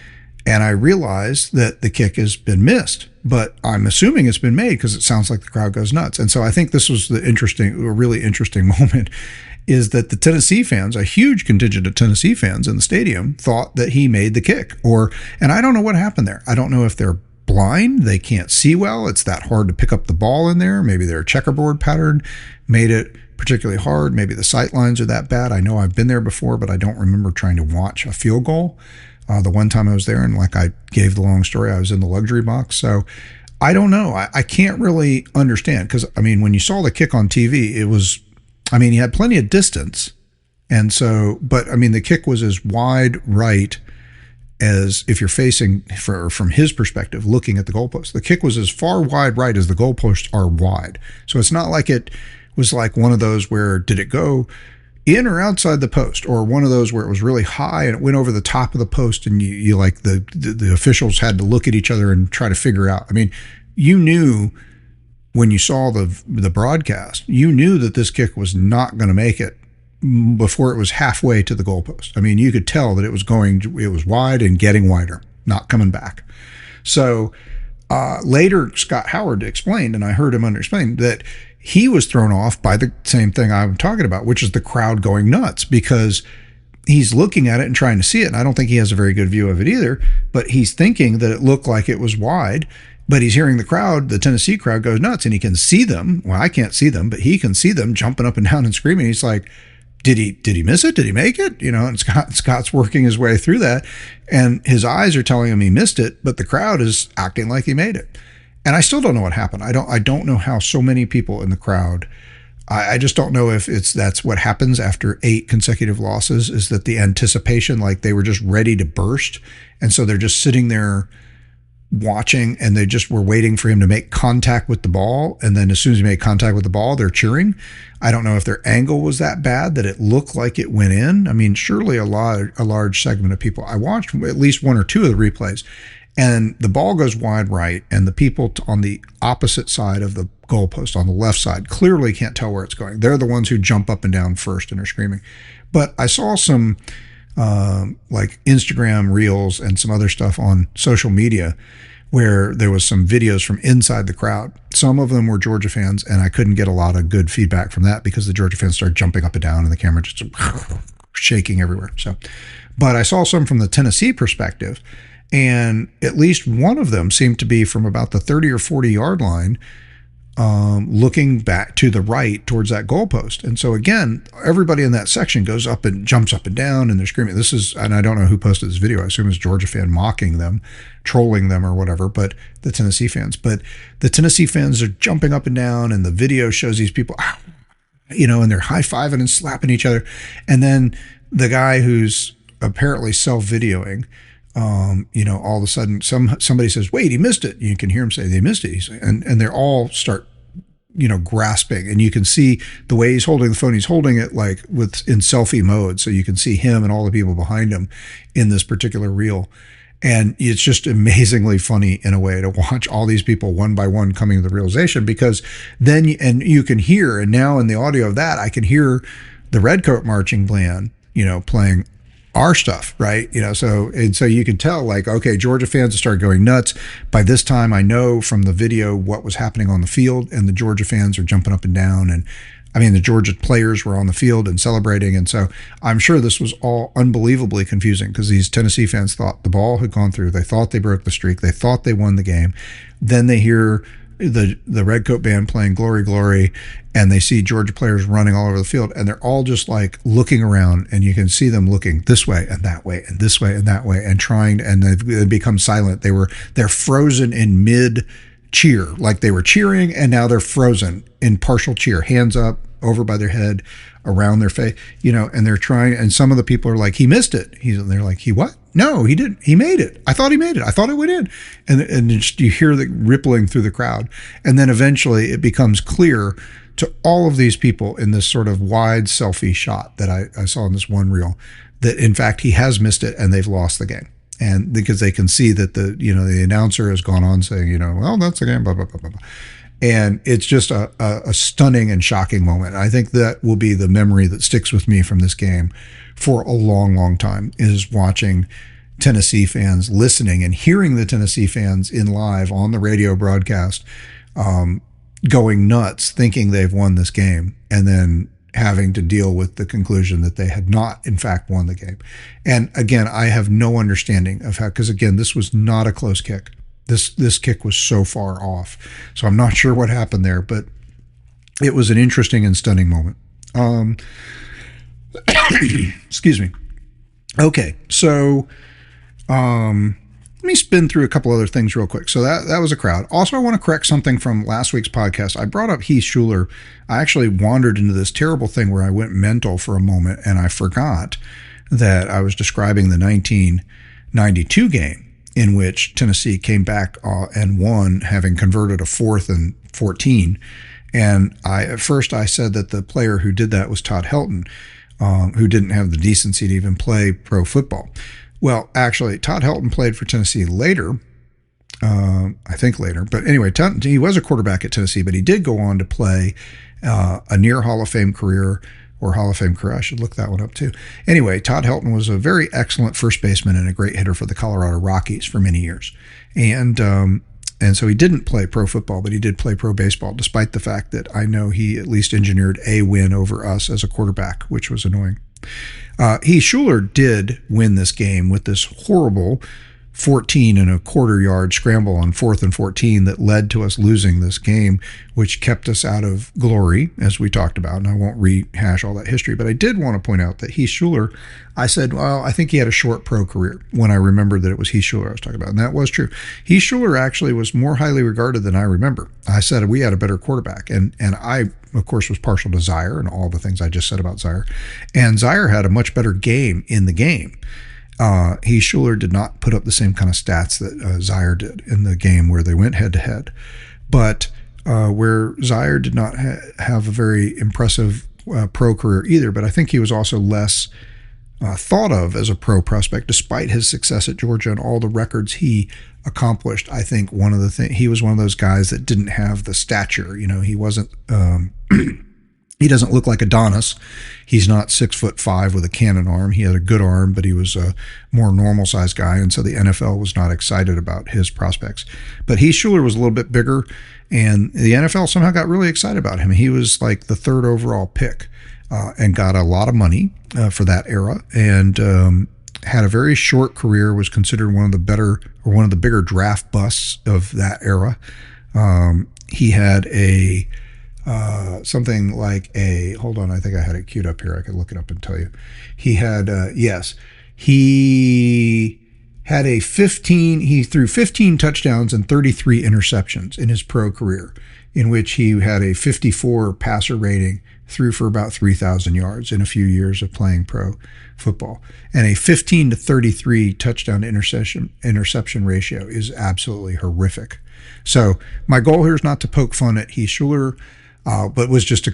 and I realize that the kick has been missed, but I'm assuming it's been made because it sounds like the crowd goes nuts. And so I think this was a really interesting moment, is that the Tennessee fans, a huge contingent of Tennessee fans in the stadium, thought that he made the kick. And I don't know what happened there. I don't know if they're blind, they can't see well, it's that hard to pick up the ball in there. Maybe their checkerboard pattern made it particularly hard. Maybe the sight lines are that bad. I know I've been there before, but I don't remember trying to watch a field goal. The one time I was there, and like I gave the long story, I was in the luxury box. So I don't know. I can't really understand, because, when you saw the kick on TV, it was, he had plenty of distance. And so, but the kick was as wide right as if you're facing, from his perspective, looking at the goalpost. The kick was as far wide right as the goalposts are wide. So it's not like it was like one of those where, did it go in or outside the post, or one of those where it was really high and it went over the top of the post, and you like the officials had to look at each other and try to figure out. You knew when you saw the broadcast, you knew that this kick was not going to make it before it was halfway to the goalpost. You could tell that it was wide and getting wider, not coming back. So Later, Scott Howard explained, and I heard him explain that he was thrown off by the same thing I'm talking about, which is the crowd going nuts, because he's looking at it and trying to see it. And I don't think he has a very good view of it either, but he's thinking that it looked like it was wide, but he's hearing the crowd, the Tennessee crowd, goes nuts, and he can see them. Well, I can't see them, but he can see them jumping up and down and screaming. He's like, did he miss it? Did he make it? And Scott's working his way through that, and his eyes are telling him he missed it, but the crowd is acting like he made it. And I still don't know what happened. I don't know how so many people in the crowd. I just don't know if that's what happens after 8 consecutive losses, is that the anticipation, like they were just ready to burst, and so they're just sitting there watching, and they just were waiting for him to make contact with the ball, and then as soon as he made contact with the ball, they're cheering. I don't know if their angle was that bad that it looked like it went in. I mean, surely a large segment of people. I watched at least 1 or 2 of the replays, and the ball goes wide right, and the people on the opposite side of the goalpost, on the left side, clearly can't tell where it's going. They're the ones who jump up and down first and are screaming. But I saw some like Instagram reels and some other stuff on social media where there was some videos from inside the crowd. Some of them were Georgia fans, and I couldn't get a lot of good feedback from that because the Georgia fans started jumping up and down and the camera just shaking everywhere. But I saw some from the Tennessee perspective, and at least one of them seemed to be from about the 30 or 40 yard line, looking back to the right towards that goalpost. And so again, everybody in that section goes up and jumps up and down, and they're screaming. And I don't know who posted this video. I assume it's a Georgia fan mocking them, trolling them or whatever, but the Tennessee fans are jumping up and down, and the video shows these people, and they're high-fiving and slapping each other. And then the guy who's apparently self-videoing, all of a sudden somebody says, wait, he missed it. You can hear him say they missed it. And they all start, grasping, and you can see the way he's holding the phone. He's holding it like in selfie mode. So you can see him and all the people behind him in this particular reel. And it's just amazingly funny in a way to watch all these people one by one coming to the realization, because then, you can hear, and now in the audio of that, I can hear the Redcoat marching band, playing our stuff, right? So you can tell, like, okay, Georgia fans have started going nuts. By this time, I know from the video what was happening on the field, and the Georgia fans are jumping up and down. And I mean, the Georgia players were on the field and celebrating. And so I'm sure this was all unbelievably confusing, because these Tennessee fans thought the ball had gone through. They thought they broke the streak. They thought they won the game. Then they hear the Redcoat band playing Glory, Glory, and they see Georgia players running all over the field, and they're all just like looking around, and you can see them looking this way and that way and this way and that way, and trying, and they've become silent. They're frozen in mid cheer, like they were cheering, and now they're frozen in partial cheer, hands up over by their head, around their face, and they're trying, and some of the people are like, he missed it. They're like, he what? No, he didn't. He made it. I thought he made it. I thought it went in. And just, you hear the rippling through the crowd. And then eventually it becomes clear to all of these people in this sort of wide selfie shot that I saw in this one reel, that in fact he has missed it and they've lost the game. And because they can see that the announcer has gone on saying, well, that's the game, blah, blah, blah, blah, blah. And it's just a stunning and shocking moment. I think that will be the memory that sticks with me from this game for a long, long time, is watching Tennessee fans, listening and hearing the Tennessee fans in live on the radio broadcast, going nuts, thinking they've won this game, and then having to deal with the conclusion that they had not, in fact, won the game. And again, I have no understanding of how, because again, this was not a close kick. This kick was so far off. So I'm not sure what happened there, but it was an interesting and stunning moment. Excuse me. Okay, so let me spin through a couple other things real quick. So that was a crowd. Also, I want to correct something from last week's podcast. I brought up Heath Schuler. I actually wandered into this terrible thing where I went mental for a moment, and I forgot that I was describing the 1992 game in which Tennessee came back and won, having converted a 4th and 14. And at first I said that the player who did that was Todd Helton, who didn't have the decency to even play pro football. Well, actually, Todd Helton played for Tennessee later, I think later. But anyway, he was a quarterback at Tennessee, but he did go on to play a near Hall of Fame career, or Hall of Fame career. I should look that one up too. Anyway, Todd Helton was a very excellent first baseman and a great hitter for the Colorado Rockies for many years. And And so he didn't play pro football, but he did play pro baseball, despite the fact that I know he at least engineered a win over us as a quarterback, which was annoying. Schuler did win this game with this horrible 14.25-yard scramble on 4th and 14 that led to us losing this game, which kept us out of glory, as we talked about. And I won't rehash all that history, but I did want to point out that Schuler, I said, well, I think he had a short pro career when I remembered that it was Schuler I was talking about. And that was true. Schuler actually was more highly regarded than I remember. I said we had a better quarterback. And I, of course, was partial to Zaire and all the things I just said about Zaire. And Zaire had a much better game in the game. Schuler did not put up the same kind of stats that Zaire did in the game where they went head-to-head. But where Zaire did not have a very impressive pro career either, but I think he was also less thought of as a pro prospect, despite his success at Georgia and all the records he accomplished. I think he was one of those guys that didn't have the stature. He wasn't. He doesn't look like Adonis. He's not 6'5" with a cannon arm. He had a good arm, but he was a more normal sized guy, and so the NFL was not excited about his prospects. But Schuler was a little bit bigger, and the NFL somehow got really excited about him. He was like the 3rd overall pick, and got a lot of money for that era, and had a very short career. Was considered one of the bigger draft busts of that era. He had something like hold on, I think I had it queued up here. I could look it up and tell you. He had, he had he threw 15 touchdowns and 33 interceptions in his pro career, in which he had a 54 passer rating, threw for about 3,000 yards in a few years of playing pro football. And a 15 to 33 touchdown to interception ratio is absolutely horrific. So my goal here is not to poke fun at Schuler, but was just to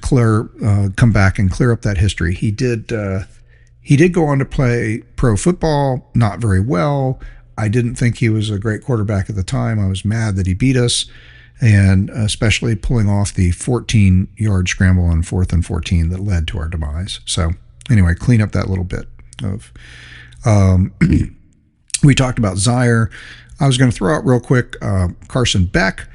come back and clear up that history. He did go on to play pro football, not very well. I didn't think he was a great quarterback at the time. I was mad that he beat us, and especially pulling off the 14-yard scramble on 4th and 14 that led to our demise. So anyway, clean up that little bit of. We talked about Zaire. I was going to throw out real quick Carson Beck.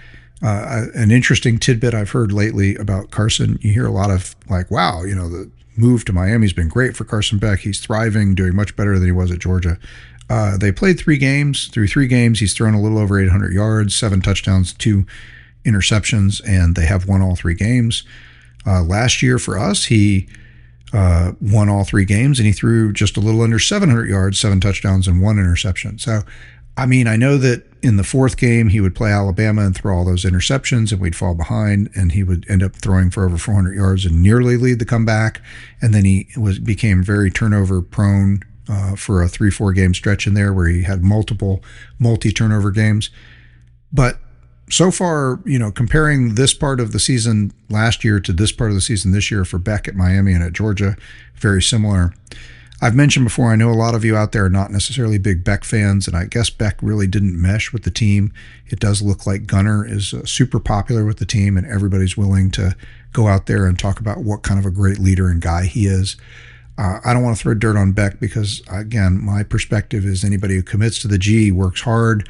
An interesting tidbit I've heard lately about Carson. You hear a lot of like, wow, the move to Miami's been great for Carson Beck. He's thriving, doing much better than he was at Georgia. They played 3 games. Through 3 games, he's thrown a little over 800 yards, 7 touchdowns, 2 interceptions, and they have won all 3 games. Last year for us, he won all 3 games, and he threw just a little under 700 yards, 7 touchdowns, and 1 interception. So, I know that in the 4th game, he would play Alabama and throw all those interceptions, and we'd fall behind, and he would end up throwing for over 400 yards and nearly lead the comeback. And then he became very turnover prone for a 3-4 game stretch in there where he had multi-turnover games. But so far, comparing this part of the season last year to this part of the season this year for Beck at Miami and at Georgia, very similar. I've mentioned before, I know a lot of you out there are not necessarily big Beck fans, and I guess Beck really didn't mesh with the team. It does look like Gunner is super popular with the team, and everybody's willing to go out there and talk about what kind of a great leader and guy he is. I don't want to throw dirt on Beck because, again, my perspective is anybody who commits to the G, works hard,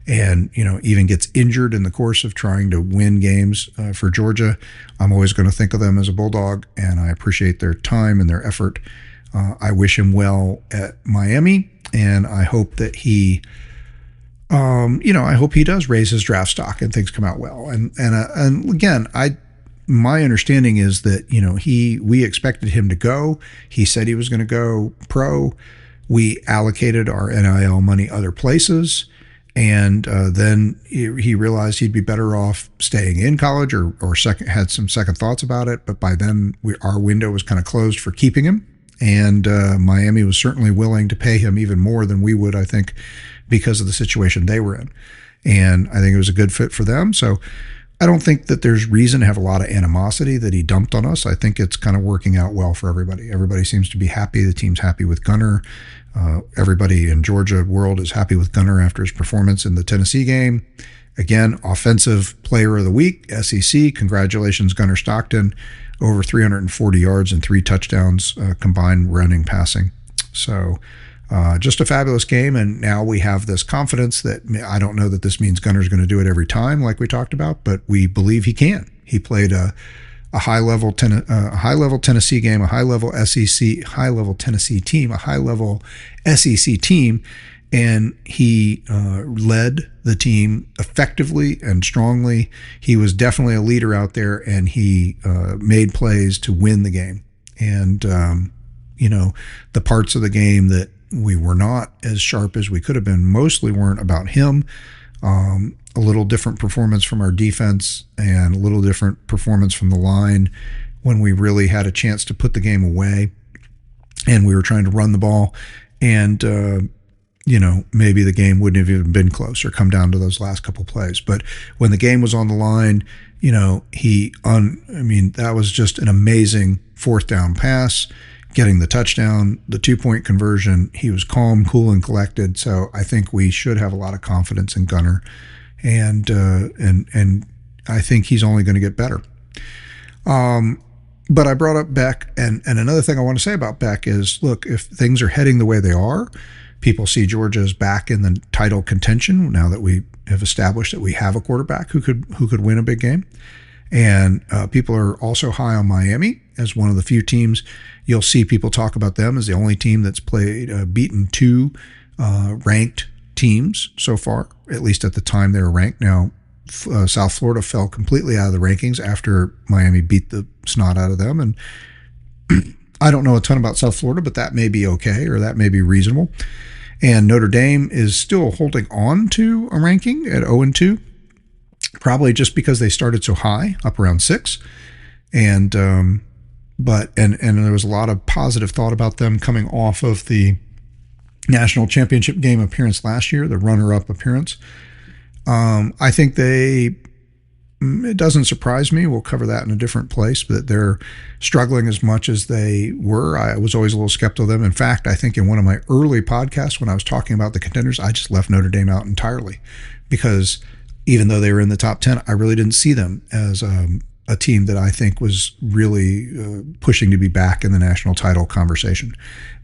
and even gets injured in the course of trying to win games for Georgia. I'm always going to think of them as a Bulldog, and I appreciate their time and their effort. I wish him well at Miami, and I hope that he, I hope he does raise his draft stock and things come out well. And again, my understanding is that we expected him to go. He said he was going to go pro. We allocated our NIL money other places, and then he realized he'd be better off staying in college, or had some second thoughts about it. But by then, our window was kind of closed for keeping him. And Miami was certainly willing to pay him even more than we would, I think, because of the situation they were in. And I think it was a good fit for them. So I don't think that there's reason to have a lot of animosity that he dumped on us. I think it's kind of working out well for everybody. Everybody seems to be happy. The team's happy with Gunner. Everybody in Georgia world is happy with Gunner after his performance in the Tennessee game. Again, Offensive Player of the Week, SEC. Congratulations, Gunner Stockton. Over 340 yards and 3 touchdowns combined running, passing. So Just a fabulous game, and now we have this confidence that I don't know that this means Gunner's going to do it every time, like we talked about, but we believe he can. He played a high level Tennessee game, a high level Tennessee team, a high level SEC team, and he led the team effectively and strongly. He was definitely a leader out there, and he made plays to win the game. And the parts of the game that we were not as sharp as we could have been mostly weren't about him. A little different performance from our defense and a little different performance from the line when we really had a chance to put the game away and we were trying to run the ball, and maybe the game wouldn't have even been close or come down to those last couple plays. But when the game was on the line, that was just an amazing fourth down pass, getting the touchdown, the 2-point conversion. He was calm, cool, and collected. So I think we should have a lot of confidence in Gunner, and I think he's only going to get better. But I brought up Beck, and another thing I want to say about Beck is, look, if things are heading the way they are, people see Georgia as back in the title contention now that we have established that we have a quarterback who could win a big game. And people are also high on Miami as one of the few teams. You'll see people talk about them as the only team that's beaten 2 ranked teams so far, at least at the time they were ranked. Now, South Florida fell completely out of the rankings after Miami beat the snot out of them. And I don't know a ton about South Florida, but that may be okay, or that may be reasonable. And Notre Dame is still holding on to a ranking at 0-2. Probably just because they started so high, up around 6, and there was a lot of positive thought about them coming off of the national championship game appearance last year, the runner-up appearance. I think it doesn't surprise me. We'll cover that in a different place, but they're struggling as much as they were. I was always a little skeptical of them. In fact, I think in one of my early podcasts when I was talking about the contenders, I just left Notre Dame out entirely because even though they were in the top 10, I really didn't see them as a team that I think was really pushing to be back in the national title conversation.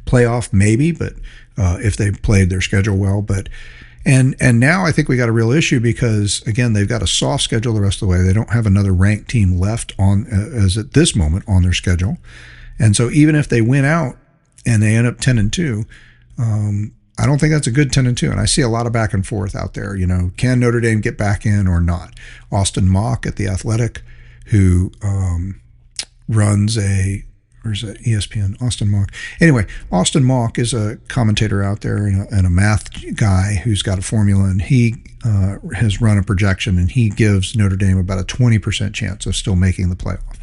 Playoff, maybe, but if they played their schedule well. But and now I think we got a real issue because, again, they've got a soft schedule the rest of the way. They don't have another ranked team left on as at this moment on their schedule. And so even if they win out and they end up 10-2, I don't think that's a good 10-2, and I see a lot of back and forth out there. Can Notre Dame get back in or not? Austin Mock at The Athletic, who runs ESPN? Austin Mock. Anyway, Austin Mock is a commentator out there and a math guy who's got a formula, and he has run a projection, and he gives Notre Dame about a 20% chance of still making the playoff.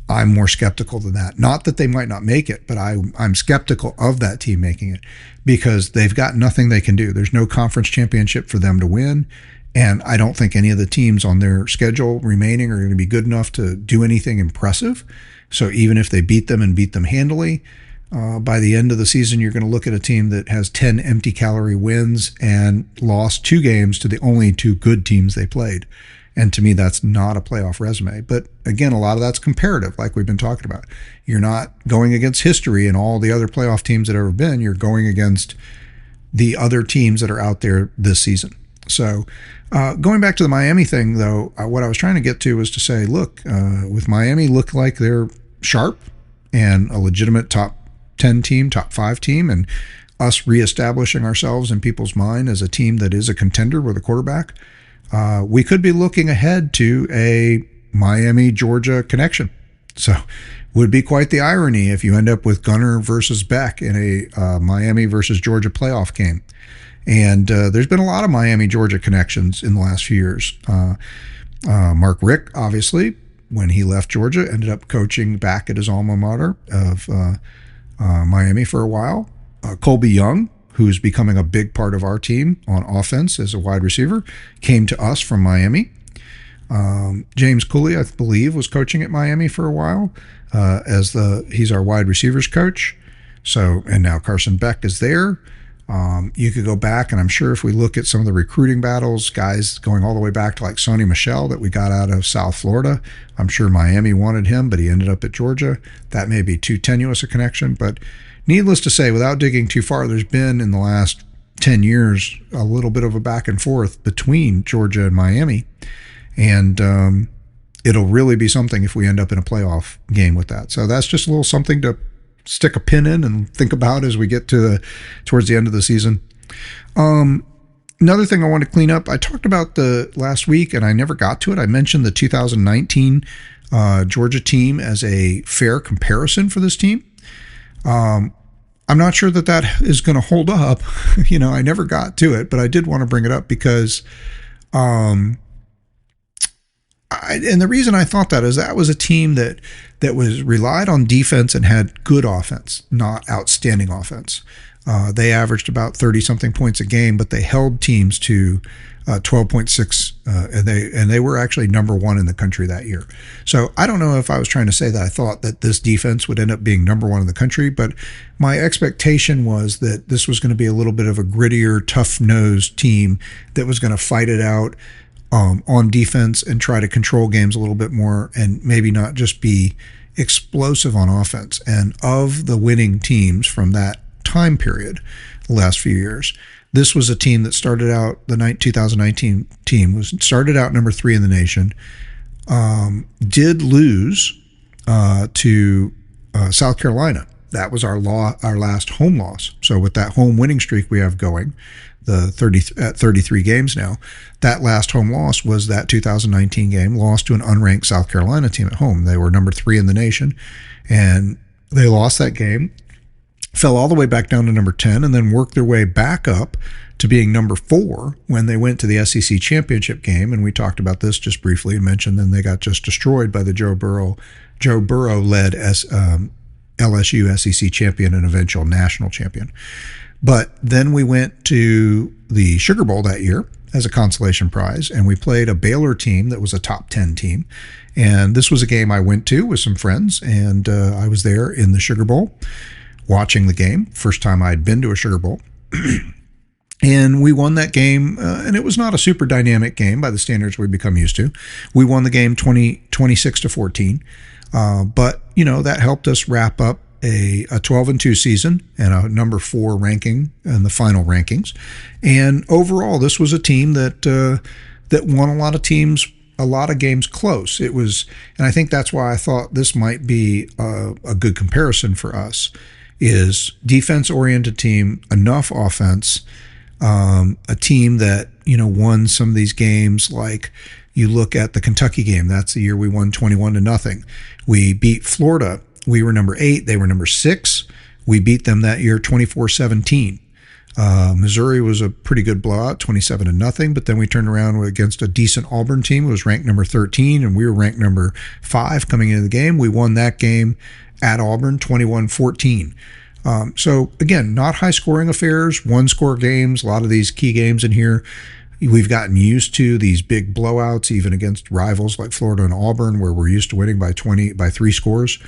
I'm more skeptical than that. Not that they might not make it, but I'm skeptical of that team making it because they've got nothing they can do. There's no conference championship for them to win, and I don't think any of the teams on their schedule remaining are going to be good enough to do anything impressive. So even if they beat them and beat them handily, by the end of the season, you're going to look at a team that has 10 empty calorie wins and lost 2 games to the only 2 good teams they played. And to me, that's not a playoff resume. But again, a lot of that's comparative, like we've been talking about. You're not going against history and all the other playoff teams that have ever been. You're going against the other teams that are out there this season. So going back to the Miami thing, though, what I was trying to get to was to say, look, with Miami look like they're sharp and a legitimate top 10 team, top 5 team, and us reestablishing ourselves in people's mind as a team that is a contender with a quarterback, we could be looking ahead to a Miami-Georgia connection. So would be quite the irony if you end up with Gunner versus Beck in a Miami versus Georgia playoff game. And there's been a lot of Miami-Georgia connections in the last few years. Mark Richt, obviously, when he left Georgia, ended up coaching back at his alma mater of Miami for a while. Colby Young, who's becoming a big part of our team on offense as a wide receiver, came to us from Miami. James Cooley, I believe, was coaching at Miami for a while he's our wide receivers coach. So, and now Carson Beck is there. You could go back, and I'm sure if we look at some of the recruiting battles, guys going all the way back to like Sonny Michel that we got out of South Florida, I'm sure Miami wanted him, but he ended up at Georgia. That may be too tenuous a connection, but needless to say, without digging too far, there's been in the last 10 years a little bit of a back and forth between Georgia and Miami. And it'll really be something if we end up in a playoff game with that. So that's just a little something to stick a pin in and think about as we get towards the end of the season. Another thing I want to clean up, I talked about the last week and I never got to it. I mentioned the 2019 Georgia team as a fair comparison for this team. I'm not sure that is going to hold up. I never got to it, but I did want to bring it up because, and the reason I thought that is that was a team that was relied on defense and had good offense, not outstanding offense. They averaged about 30-something points a game, but they held teams to 12.6, and they were actually number one in the country that year. So I don't know if I was trying to say that I thought that this defense would end up being number one in the country, but my expectation was that this was going to be a little bit of a grittier, tough-nosed team that was going to fight it out on defense and try to control games a little bit more and maybe not just be explosive on offense. And of the winning teams from that time period, the last few years, this was a team that started out, the 2019 team started out number 3 in the nation, did lose to South Carolina. That was our last home loss. So with that home winning streak we have going, the 33 games now, that last home loss was that 2019 game, lost to an unranked South Carolina team at home. They were number 3 in the nation, and they lost that game, fell all the way back down to number 10, and then worked their way back up to being number 4 when they went to the SEC championship game. And we talked about this just briefly and mentioned then they got just destroyed by the Joe Burrow-led LSU SEC champion and eventual national champion. But then we went to the Sugar Bowl that year as a consolation prize, and we played a Baylor team that was a top 10 team. And this was a game I went to with some friends, and I was there in the Sugar Bowl watching the game. First time I'd been to a Sugar Bowl. And we won that game, and it was not a super dynamic game by the standards we've become used to. We won the game 26-14. But, that helped us wrap up a 12-2 season and a number 4 ranking in the final rankings. And overall, this was a team that won a lot of games close. It was, and I think that's why I thought this might be a good comparison for us, is defense-oriented team, enough offense, a team that, won some of these games. Like you look at the Kentucky game, that's the year we won 21-0. We beat Florida. We were number 8. They were number 6. We beat them that year 24-17. Missouri was a pretty good blowout, 27-0. But then we turned around against a decent Auburn team who was ranked number 13, and we were ranked number 5 coming into the game. We won that game at Auburn 21-14. So again, not high scoring affairs, 1-score games, a lot of these key games in here. We've gotten used to these big blowouts, even against rivals like Florida and Auburn, where we're used to winning by 3 scores.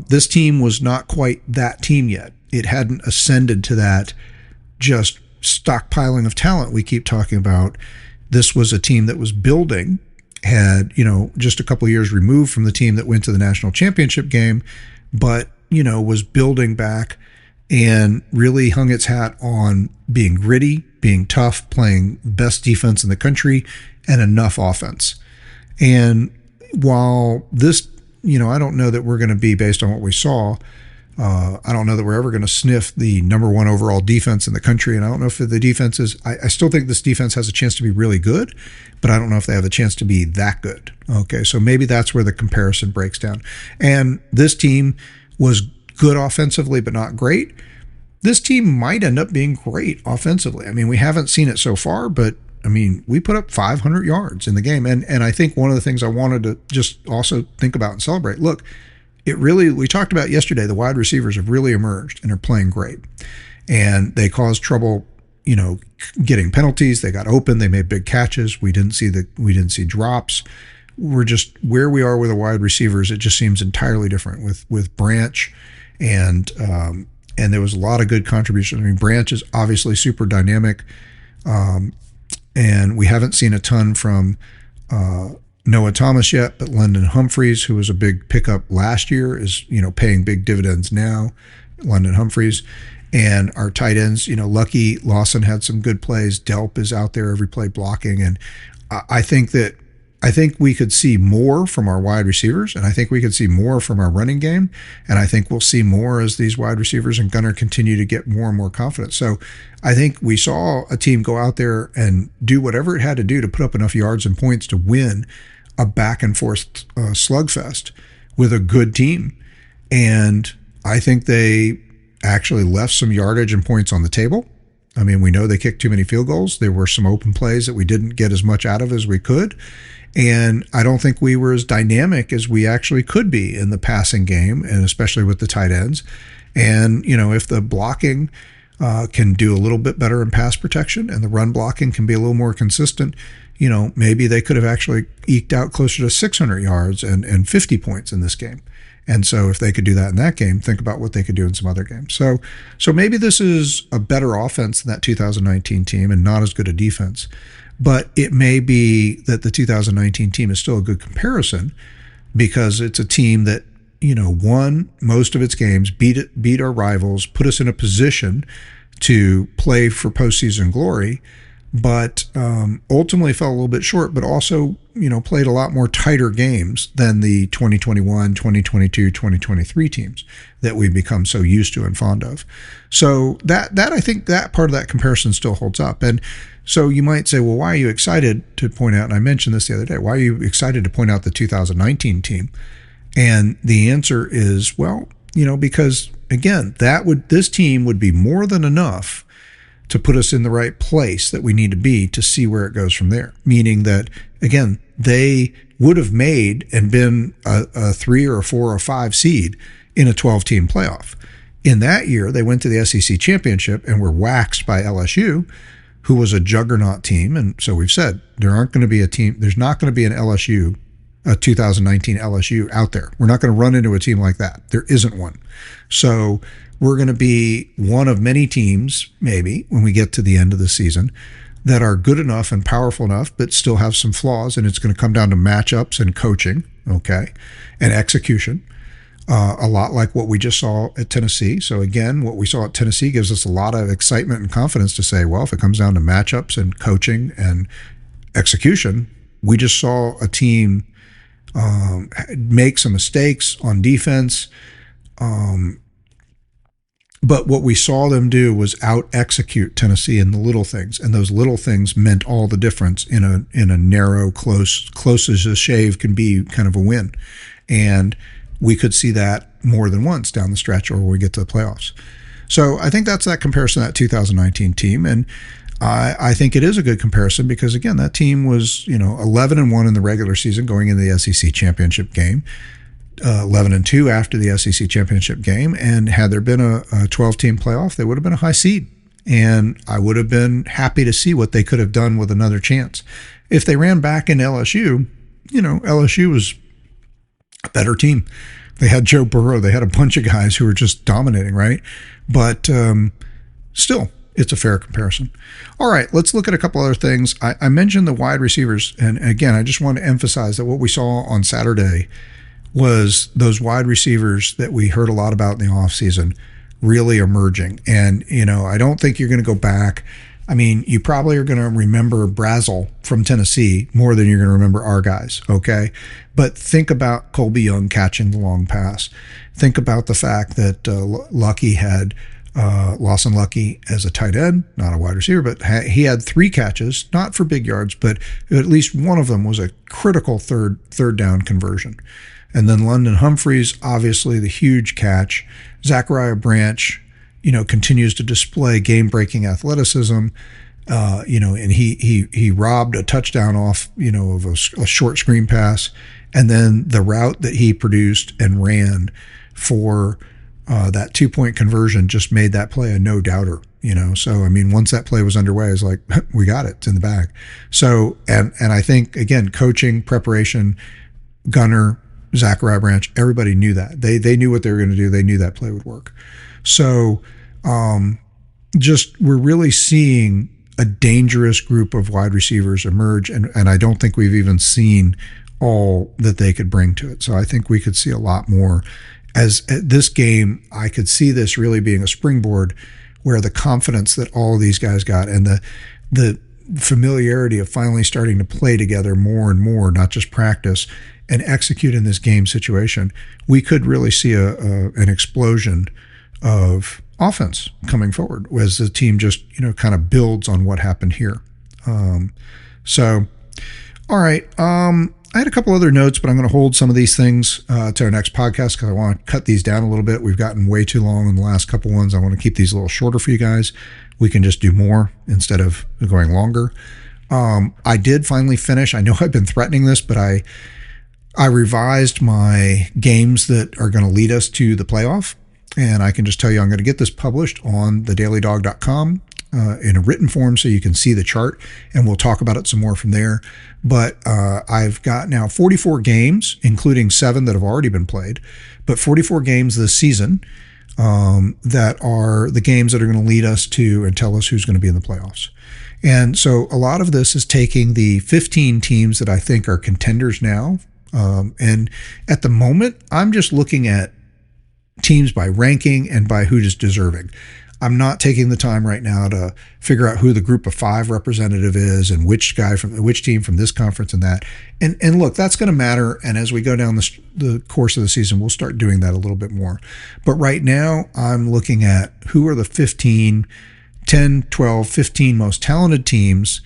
This team was not quite that team yet. It hadn't ascended to that just stockpiling of talent we keep talking about. This was a team that was building, had, just a couple of years removed from the team that went to the national championship game, but, was building back and really hung its hat on being gritty, being tough, playing best defense in the country, and enough offense. And while this, I don't know that we're going to be, based on what we saw, I don't know that we're ever going to sniff the number 1 overall defense in the country. And I don't know if the defense is, I still think this defense has a chance to be really good, but I don't know if they have a chance to be that good. Okay, so maybe that's where the comparison breaks down. And this team was good offensively, but not great. This team might end up being great offensively. I mean, we haven't seen it so far, but we put up 500 yards in the game. And I think one of the things I wanted to just also think about and celebrate, look, we talked about yesterday, the wide receivers have really emerged and are playing great. And they caused trouble, getting penalties. They got open. They made big catches. We didn't see drops. We're just where we are with the wide receivers. It just seems entirely different with Branch, and there was a lot of good contributions. Branch is obviously super dynamic, and we haven't seen a ton from Noah Thomas yet, but London Humphreys, who was a big pickup last year, is paying big dividends now. London Humphreys. And our tight ends, Lucky Lawson had some good plays. Delp is out there every play blocking. And I think we could see more from our wide receivers, and I think we could see more from our running game, and I think we'll see more as these wide receivers and Gunner continue to get more and more confident. So I think we saw a team go out there and do whatever it had to do to put up enough yards and points to win a back and forth slugfest with a good team. And I think they actually left some yardage and points on the table. I mean, we know they kicked too many field goals. There were some open plays that we didn't get as much out of as we could. And I don't think we were as dynamic as we actually could be in the passing game, and especially with the tight ends. And, if the blocking can do a little bit better in pass protection and the run blocking can be a little more consistent, maybe they could have actually eked out closer to 600 yards and 50 points in this game. And so if they could do that in that game, think about what they could do in some other games. So maybe this is a better offense than that 2019 team and not as good a defense. But it may be that the 2019 team is still a good comparison because it's a team that, won most of its games, beat our rivals, put us in a position to play for postseason glory, but ultimately fell a little bit short, but also, played a lot more tighter games than the 2021, 2022, 2023 teams that we've become so used to and fond of. So that I think that part of that comparison still holds up. And so you might say, well, why are you excited to point out, and I mentioned this the other day, why are you excited to point out the 2019 team? And the answer is, well, because again, this team would be more than enough to put us in the right place that we need to be to see where it goes from there. Meaning that, again, they would have made and been a 3 or a 4 or 5 seed in a 12-team playoff. In that year, they went to the SEC championship and were waxed by LSU, who was a juggernaut team. And so we've said there's not going to be an LSU, a 2019 LSU out there. We're not going to run into a team like that. There isn't one. So we're going to be one of many teams, maybe, when we get to the end of the season, that are good enough and powerful enough, but still have some flaws. And it's going to come down to matchups and coaching, okay, and execution. A lot like what we just saw at Tennessee. So again, what we saw at Tennessee gives us a lot of excitement and confidence to say, well, if it comes down to matchups and coaching and execution, we just saw a team make some mistakes on defense. But what we saw them do was out-execute Tennessee in the little things, and those little things meant all the difference in a narrow, close as a shave can be kind of a win. And we could see that more than once down the stretch or when we get to the playoffs. So I think that's that comparison, that 2019 team. And I think it is a good comparison because, again, that team was 11-1 in the regular season going into the SEC championship game. 11-2 after the SEC championship game, and had there been a 12-team playoff, they would have been a high seed, and I would have been happy to see what they could have done with another chance. If they ran back in LSU, LSU was a better team. They had Joe Burrow, they had a bunch of guys who were just dominating, right? But still, it's a fair comparison. All right, let's look at a couple other things. I mentioned the wide receivers, and again, I just want to emphasize that what we saw on Saturday was those wide receivers that we heard a lot about in the offseason really emerging. And, I don't think you're going to go back. I mean, you probably are going to remember Brazel from Tennessee more than you're going to remember our guys, okay? But think about Colby Young catching the long pass. Think about the fact that Lucky had Lawson Lucky as a tight end, not a wide receiver, but he had 3 catches, not for big yards, but at least one of them was a critical third down conversion. And then London Humphreys, obviously the huge catch. Zachariah Branch, continues to display game-breaking athleticism. And he robbed a touchdown off, of a short screen pass. And then the route that he produced and ran for that 2-point conversion just made that play a no-doubter. So I mean, once that play was underway, it's like, we got it. It's in the bag. So, and I think, again, coaching, preparation, Gunner, Zachariah Branch, everybody knew that. They knew what they were going to do. They knew that play would work. So we're really seeing a dangerous group of wide receivers emerge, and I don't think we've even seen all that they could bring to it. So I think we could see a lot more. as this game, I could see this really being a springboard where the confidence that all of these guys got and the familiarity of finally starting to play together more and more, not just practice, and execute in this game situation, we could really see an explosion of offense coming forward as the team just, kind of builds on what happened here. So, all right. I had a couple other notes, but I'm going to hold some of these things to our next podcast because I want to cut these down a little bit. We've gotten way too long in the last couple ones. I want to keep these a little shorter for you guys. We can just do more instead of going longer. I did finally finish. I know I've been threatening this, but I revised my games that are going to lead us to the playoff. And I can just tell you I'm going to get this published on thedailydawg.com in a written form so you can see the chart, and we'll talk about it some more from there. But I've got now 44 games, including 7 that have already been played, but 44 games this season that are the games that are going to lead us to and tell us who's going to be in the playoffs. And so a lot of this is taking the 15 teams that I think are contenders now. And at the moment, I'm just looking at teams by ranking and by who is deserving. I'm not taking the time right now to figure out who the group of 5 representative is and which guy from which team from this conference and that. And look, that's going to matter. And as we go down the course of the season, we'll start doing that a little bit more. But right now, I'm looking at who are the 10, 12, 15 most talented teams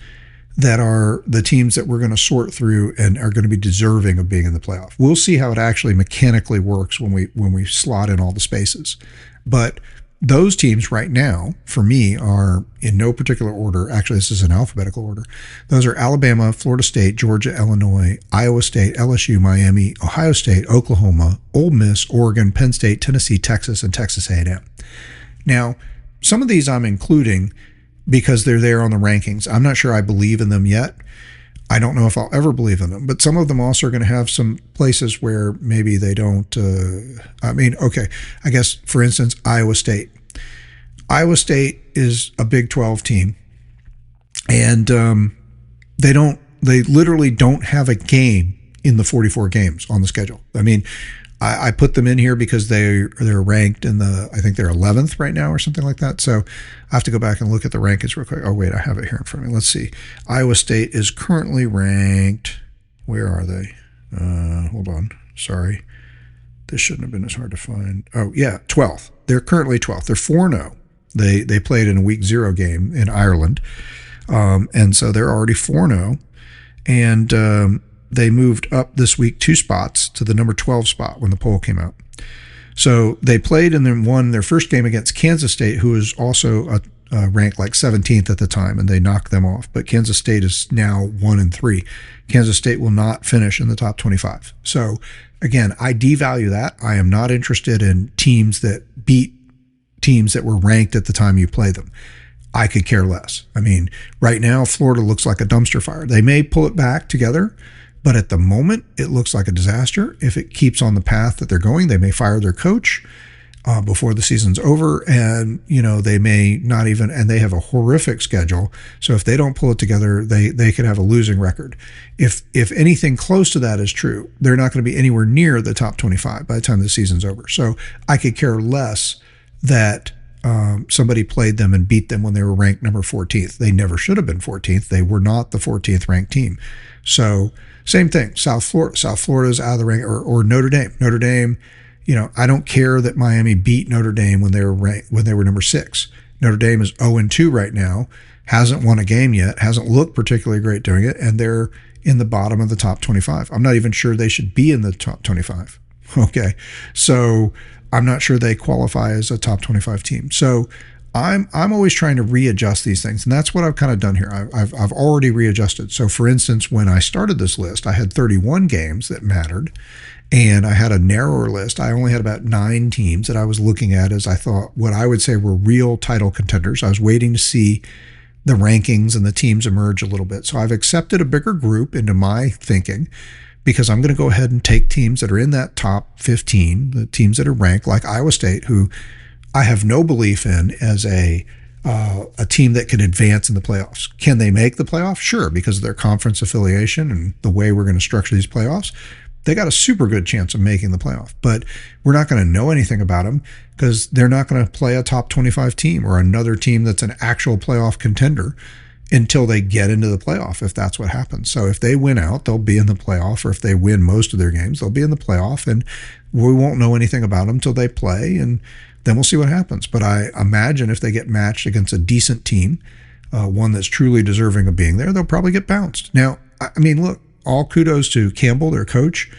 that are the teams that we're going to sort through and are going to be deserving of being in the playoff. We'll see how it actually mechanically works when we slot in all the spaces. But those teams right now, for me, are in no particular order. Actually, this is in alphabetical order. Those are Alabama, Florida State, Georgia, Illinois, Iowa State, LSU, Miami, Ohio State, Oklahoma, Ole Miss, Oregon, Penn State, Tennessee, Texas, and Texas A&M. Now, some of these I'm including because they're there on the rankings. I'm not sure I believe in them yet. I don't know if I'll ever believe in them, but some of them also are going to have some places where maybe they don't. Okay, I guess, for instance, Iowa State. Iowa State is a Big 12 team, and they literally don't have a game in the 44 games on the schedule. I mean, I put them in here because they're ranked in I think they're 11th right now or something like that. So I have to go back and look at the rankings real quick. Oh, wait, I have it here in front of me. Let's see. Iowa State is currently ranked. Where are they? Hold on. Sorry. This shouldn't have been as hard to find. Oh, yeah, 12th. They're currently 12th. They're 4-0. They played in a week 0 game in Ireland. And so they're already 4-0. And they moved up this week 2 spots to the number 12 spot when the poll came out. So they played and then won their first game against Kansas State, who was also ranked like 17th at the time, and they knocked them off. But Kansas State is now 1-3. Kansas State will not finish in the top 25. So again, I devalue that. I am not interested in teams that beat teams that were ranked at the time you play them. I could care less. I mean, right now, Florida looks like a dumpster fire. They may pull it back together, but at the moment, it looks like a disaster. If it keeps on the path that they're going, they may fire their coach before the season's over. And, they may not even, and they have a horrific schedule. So if they don't pull it together, they could have a losing record. If anything close to that is true, they're not going to be anywhere near the top 25 by the time the season's over. So I could care less that somebody played them and beat them when they were ranked number 14th. They never should have been 14th. They were not the 14th ranked team. So same thing, South Florida. South Florida's out of the rank, or Notre Dame. Notre Dame, I don't care that Miami beat Notre Dame when they were number 6. Notre Dame is 0-2 right now, hasn't won a game yet, hasn't looked particularly great doing it, and they're in the bottom of the top 25. I'm not even sure they should be in the top 25. Okay, so I'm not sure they qualify as a top 25 team. So I'm always trying to readjust these things, and that's what I've kind of done here. I've already readjusted. So, for instance, when I started this list, I had 31 games that mattered, and I had a narrower list. I only had about 9 teams that I was looking at as I thought what I would say were real title contenders. I was waiting to see the rankings and the teams emerge a little bit. So I've accepted a bigger group into my thinking, because I'm going to go ahead and take teams that are in that top 15, the teams that are ranked, like Iowa State, who I have no belief in as a team that can advance in the playoffs. Can they make the playoffs? Sure, because of their conference affiliation and the way we're going to structure these playoffs. they got a super good chance of making the playoff. But we're not going to know anything about them because they're not going to play a top 25 team or another team that's an actual playoff contender until they get into the playoff, if that's what happens. So if they win out, they'll be in the playoff, or if they win most of their games, they'll be in the playoff, and we won't know anything about them until they play, and then we'll see what happens. But I imagine if they get matched against a decent team, one that's truly deserving of being there, they'll probably get bounced. Now, I mean, look, all kudos to Campbell, their coach.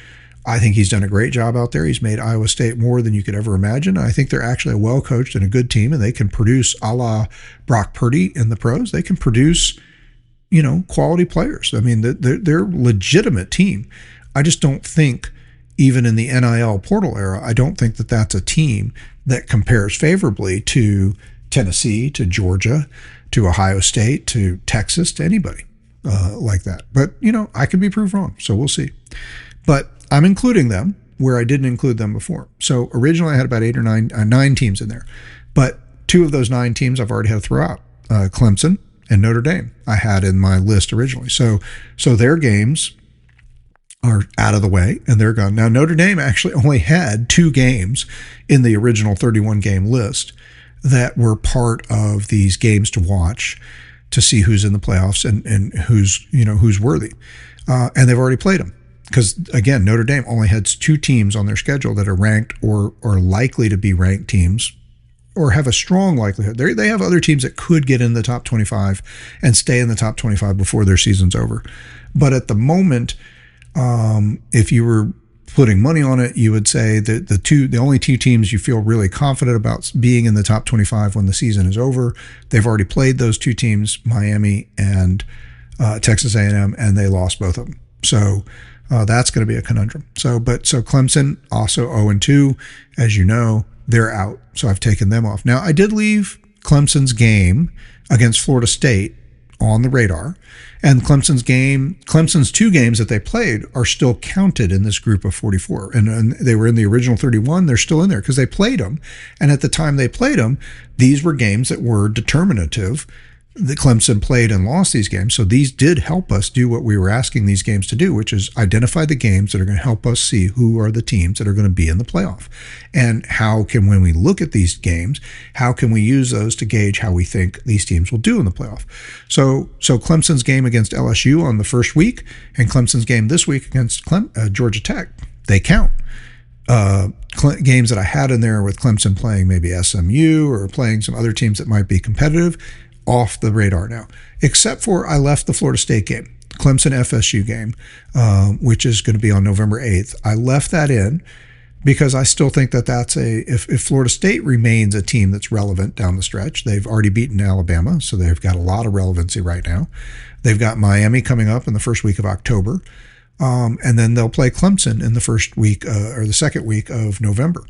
I think he's done a great job out there. He's made Iowa State more than you could ever imagine. I think they're actually a well-coached and a good team, and they can produce a la Brock Purdy in the pros. They can produce, quality players. I mean, they're a legitimate team. I just don't think, even in the NIL portal era, I don't think that that's a team that compares favorably to Tennessee, to Georgia, to Ohio State, to Texas, to anybody like that. But, I could be proved wrong, so we'll see. But I'm including them where I didn't include them before. So originally I had about 8 or 9 teams in there. But 2 of those 9 teams I've already had to throw out. Clemson and Notre Dame I had in my list originally. So their games are out of the way and they're gone. Now, Notre Dame actually only had 2 games in the original 31-game list that were part of these games to watch to see who's in the playoffs and who's worthy. And they've already played them. Because, again, Notre Dame only has 2 teams on their schedule that are ranked or likely to be ranked teams or have a strong likelihood. They have other teams that could get in the top 25 and stay in the top 25 before their season's over. But at the moment, if you were putting money on it, you would say that the only 2 teams you feel really confident about being in the top 25 when the season is over, they've already played those 2 teams, Miami and Texas A&M, and they lost both of them. So that's going to be a conundrum. So Clemson also 0-2, as you know, they're out. So I've taken them off. Now I did leave Clemson's game against Florida State on the radar, and Clemson's 2 games that they played are still counted in this group of 44, and they were in the original 31. They're still in there because they played them, and at the time they played them, these were games that were determinative. The Clemson played and lost these games. So these did help us do what we were asking these games to do, which is identify the games that are going to help us see who are the teams that are going to be in the playoff. And when we look at these games, how can we use those to gauge how we think these teams will do in the playoff? So Clemson's game against LSU on the first week and Clemson's game this week against Georgia Tech, they count. Games that I had in there with Clemson playing maybe SMU or playing some other teams that might be competitive, off the radar now, except for I left the Florida State game, Clemson FSU game, which is going to be on November 8th. I left that in because I still think that that's if Florida State remains a team that's relevant down the stretch, they've already beaten Alabama, so they've got a lot of relevancy right now. They've got Miami coming up in the first week of October, and then they'll play Clemson in the first week or the second week of November.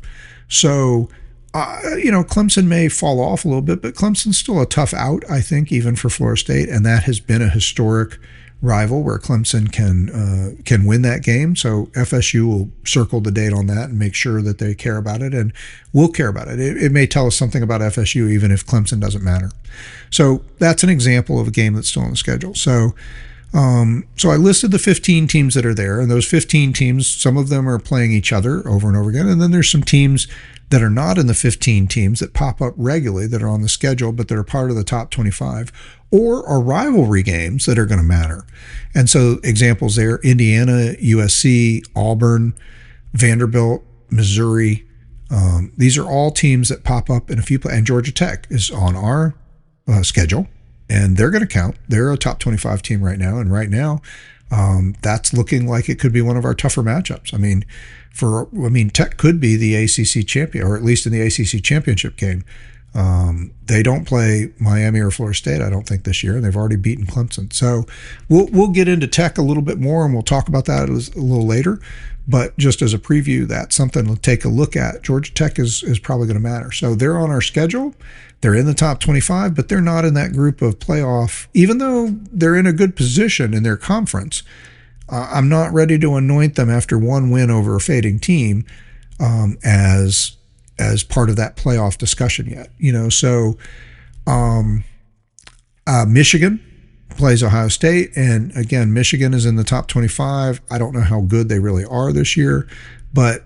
So Clemson may fall off a little bit, but Clemson's still a tough out, I think, even for Florida State, and that has been a historic rival where Clemson can win that game. So FSU will circle the date on that and make sure that they care about it, and we'll care about it. It may tell us something about FSU even if Clemson doesn't matter. So that's an example of a game that's still on the schedule. So I listed the 15 teams that are there, and those 15 teams, some of them are playing each other over and over again, and then there's some teams that are not in the 15 teams that pop up regularly that are on the schedule, but that are part of the top 25, or are rivalry games that are going to matter. And so examples there, Indiana, USC, Auburn, Vanderbilt, Missouri. These are all teams that pop up in a few and Georgia Tech is on our schedule, and they're going to count. They're a top 25 team right now, and right now that's looking like it could be one of our tougher matchups. Tech could be the ACC champion, or at least in the ACC championship game. They don't play Miami or Florida State, I don't think, this year, and they've already beaten Clemson. So we'll get into Tech a little bit more, and we'll talk about that a little later. But just as a preview, that's something to take a look at. Georgia Tech is probably going to matter. So they're on our schedule. They're in the top 25, but they're not in that group of playoff, even though they're in a good position in their conference. I'm not ready to anoint them after one win over a fading team as part of that playoff discussion yet. Michigan plays Ohio State. And again, Michigan is in the top 25. I don't know how good they really are this year, but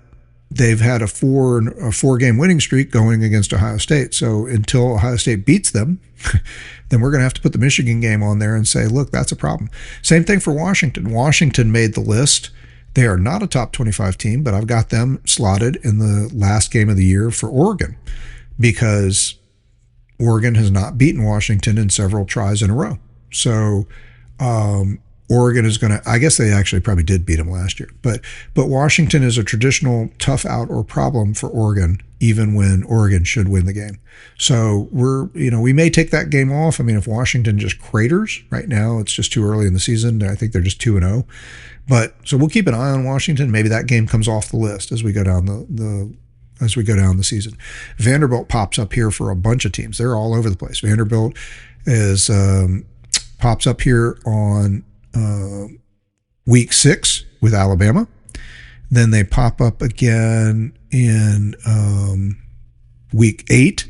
they've had a four-game winning streak going against Ohio State. So until Ohio State beats them, then we're going to have to put the Michigan game on there and say, look, that's a problem. Same thing for Washington. Washington made the list. They are not a top 25 team, but I've got them slotted in the last game of the year for Oregon because Oregon has not beaten Washington in several tries in a row. So Oregon is going to, I guess they actually probably did beat them last year, but Washington is a traditional tough out or problem for Oregon, even when Oregon should win the game. So we may take that game off. I mean, if Washington just craters right now, it's just too early in the season. I think they're just 2-0, but so we'll keep an eye on Washington. Maybe that game comes off the list as we go down the season. Vanderbilt pops up here for a bunch of teams. They're all over the place. Vanderbilt is pops up here on week 6 with Alabama. Then they pop up again in week 8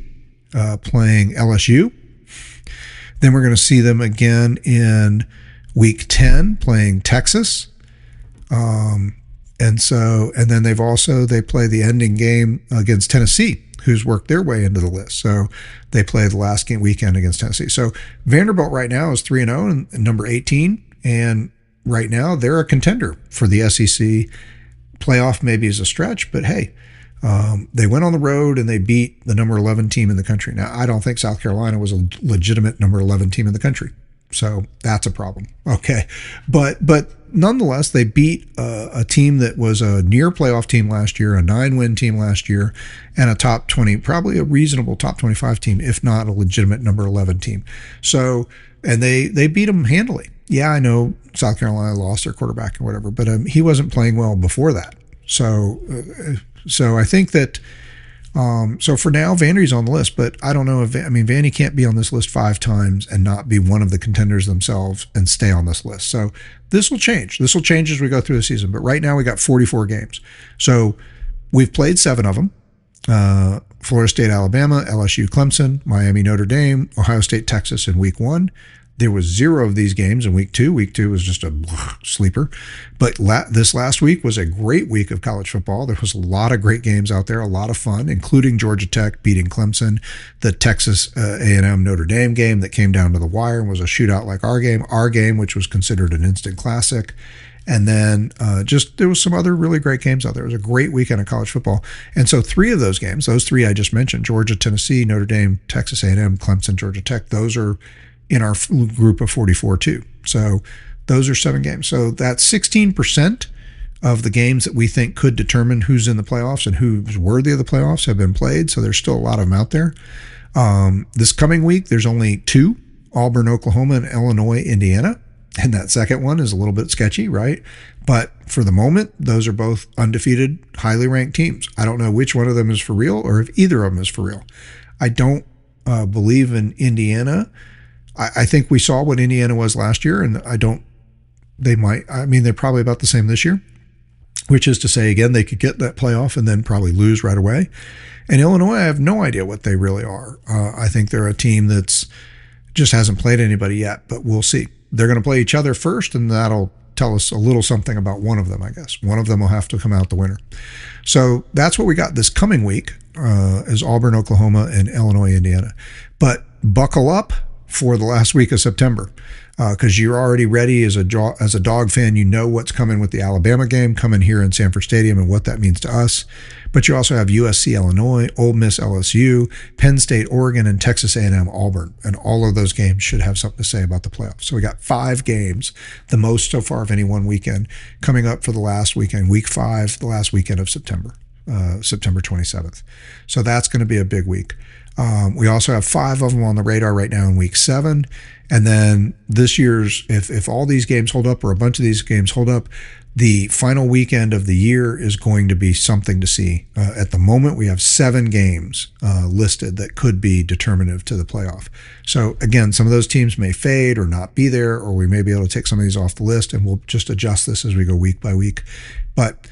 playing LSU. Then we're going to see them again in week 10 playing Texas. And then they play the ending game against Tennessee, who's worked their way into the list. So they play the last weekend against Tennessee. So Vanderbilt right now is 3-0 and number 18. And right now they're a contender for the SEC. Playoff maybe is a stretch, but hey, they went on the road and they beat the number 11 team in the country. Now, I don't think South Carolina was a legitimate number 11 team in the country. So that's a problem. Okay. But nonetheless, they beat a team that was a near playoff team last year, a 9-win team last year, and a top 20, probably a reasonable top 25 team, if not a legitimate number 11 team. So, and they beat them handily. Yeah, I know South Carolina lost their quarterback and whatever, but he wasn't playing well before that. So I think that, so for now, Vandy's on the list, but I don't know Vandy can't be on this list 5 times and not be one of the contenders themselves and stay on this list. So this will change. This will change as we go through the season. But right now we got 44 games. So we've played 7 of them. Florida State, Alabama, LSU, Clemson, Miami, Notre Dame, Ohio State, Texas in week 1. There was 0 of these games in week 2. Week 2 was just a sleeper. But this last week was a great week of college football. There was a lot of great games out there, a lot of fun, including Georgia Tech beating Clemson, the Texas A&M Notre Dame game that came down to the wire and was a shootout like our game, which was considered an instant classic. And then there was some other really great games out there. It was a great weekend of college football. And so 3 of those games, those 3 I just mentioned, Georgia, Tennessee, Notre Dame, Texas A&M, Clemson, Georgia Tech, those are in our group of 44 too. So those are 7 games. So that's 16% of the games that we think could determine who's in the playoffs and who's worthy of the playoffs have been played. So there's still a lot of them out there. This coming week, there's only 2, Auburn, Oklahoma, and Illinois, Indiana. And that second one is a little bit sketchy, right? But for the moment, those are both undefeated, highly ranked teams. I don't know which one of them is for real or if either of them is for real. I don't believe in Indiana. I think we saw what Indiana was last year, and they're probably about the same this year, which is to say, again, they could get that playoff and then probably lose right away. And Illinois, I have no idea what they really are. I think they're a team that's just hasn't played anybody yet, but we'll see. They're going to play each other first, and that'll tell us a little something about one of them, I guess. One of them will have to come out the winner. So that's what we got this coming week is Auburn, Oklahoma, and Illinois, Indiana. But buckle up for the last week of September because you're already ready as a Dawg fan. You know what's coming with the Alabama game coming here in Sanford Stadium and what that means to us. But you also have USC, Illinois, Ole Miss, LSU, Penn State, Oregon, and Texas A&M, Auburn. And all of those games should have something to say about the playoffs. So we got 5 games, the most so far of any one weekend, coming up for the last weekend, week 5, the last weekend of September, September 27th. So that's going to be a big week. We also have 5 of them on the radar right now in week 7. And then this year's, if all these games hold up or a bunch of these games hold up, the final weekend of the year is going to be something to see. At the moment, we have 7 games listed that could be determinative to the playoff. So again, some of those teams may fade or not be there, or we may be able to take some of these off the list, and we'll just adjust this as we go week by week. But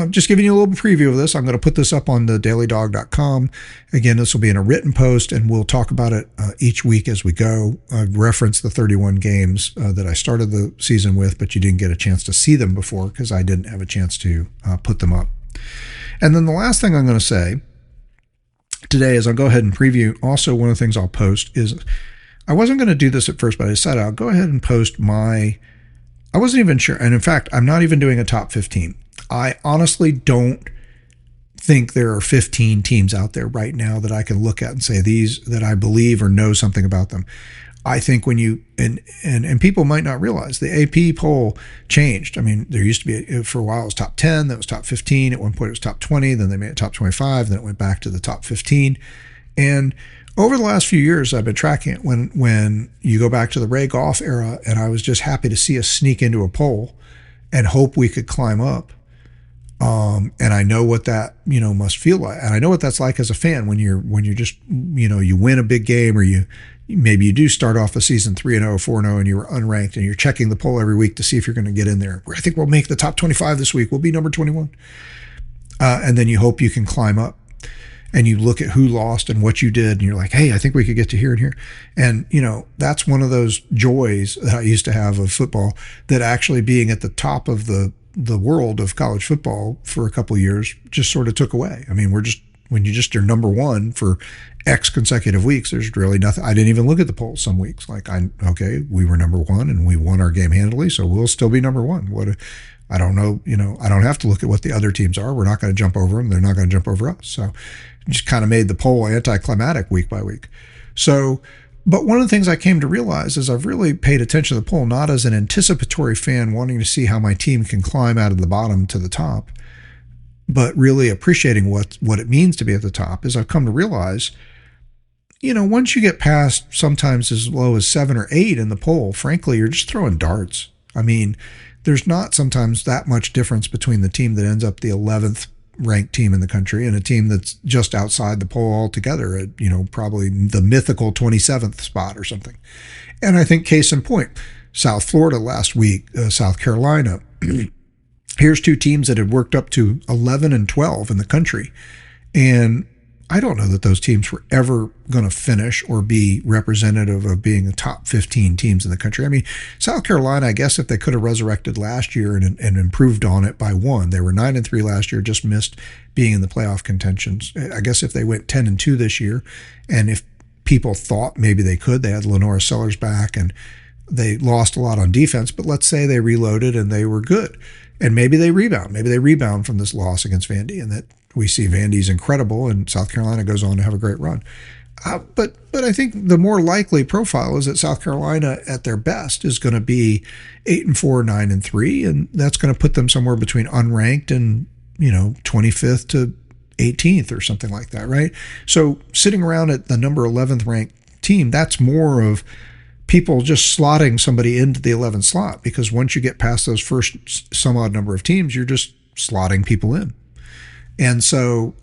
just giving you a little preview of this. I'm going to put this up on the dailydawg.com. Again, this will be in a written post, and we'll talk about it each week as we go. I've referenced the 31 games that I started the season with, but you didn't get a chance to see them before because I didn't have a chance to put them up. And then the last thing I'm going to say today is I'll go ahead and preview. Also, one of the things I'll post is I wasn't going to do this at first, but I decided I'll go ahead and post I wasn't even sure. And in fact, I'm not even doing a top 15. I honestly don't think there are 15 teams out there right now that I can look at and say these that I believe or know something about them. I think when you, and people might not realize the AP poll changed. I mean, there used to be, for a while it was top 10, then it was top 15. At one point it was top 20, then they made it top 25, then it went back to the top 15. And over the last few years, I've been tracking it when you go back to the Ray Goff era, and I was just happy to see us sneak into a poll and hope we could climb up. And I know what that, must feel like. And I know what that's like as a fan when you're just, you win a big game, or maybe you do start off a season 3-0, 4-0, and you were unranked, and you're checking the poll every week to see if you're going to get in there. I think we'll make the top 25 this week. We'll be number 21. And then you hope you can climb up, and you look at who lost and what you did, and you're like, hey, I think we could get to here and here. And, that's one of those joys that I used to have of football, that actually being at the top of the world of college football for a couple of years just sort of took away. I mean, when you're number one for X consecutive weeks, there's really nothing. I didn't even look at the polls some weeks. Like, we were number one and we won our game handily, so we'll still be number one. I don't know, I don't have to look at what the other teams are. We're not going to jump over them. They're not going to jump over us. So just kind of made the poll anticlimactic week by week. So, but one of the things I came to realize is I've really paid attention to the poll, not as an anticipatory fan wanting to see how my team can climb out of the bottom to the top, but really appreciating what it means to be at the top. Is I've come to realize, once you get past sometimes as low as 7 or 8 in the poll, frankly, you're just throwing darts. I mean, there's not sometimes that much difference between the team that ends up the 11th ranked team in the country and a team that's just outside the poll altogether at, probably the mythical 27th spot or something. And I think case in point, South Florida last week, South Carolina, here's two teams that had worked up to 11 and 12 in the country. And I don't know that those teams were ever going to finish or be representative of being the top 15 teams in the country. I mean, South Carolina, I guess if they could have resurrected last year and improved on it by one, they were 9-3 last year, just missed being in the playoff contentions. I guess if they went 10-2 this year, and if people thought maybe they could, they had Lenora Sellers back and they lost a lot on defense, but let's say they reloaded and they were good. And maybe they rebound. Maybe they rebound from this loss against Vandy, and that we see Vandy's incredible and South Carolina goes on to have a great run. But I think the more likely profile is that South Carolina at their best is going to be 8-4, 9-3, and that's going to put them somewhere between unranked and 25th to 18th or something like that, right? So sitting around at the number 11th ranked team, that's more of people just slotting somebody into the 11th slot, because once you get past those first some odd number of teams, you're just slotting people in. And so,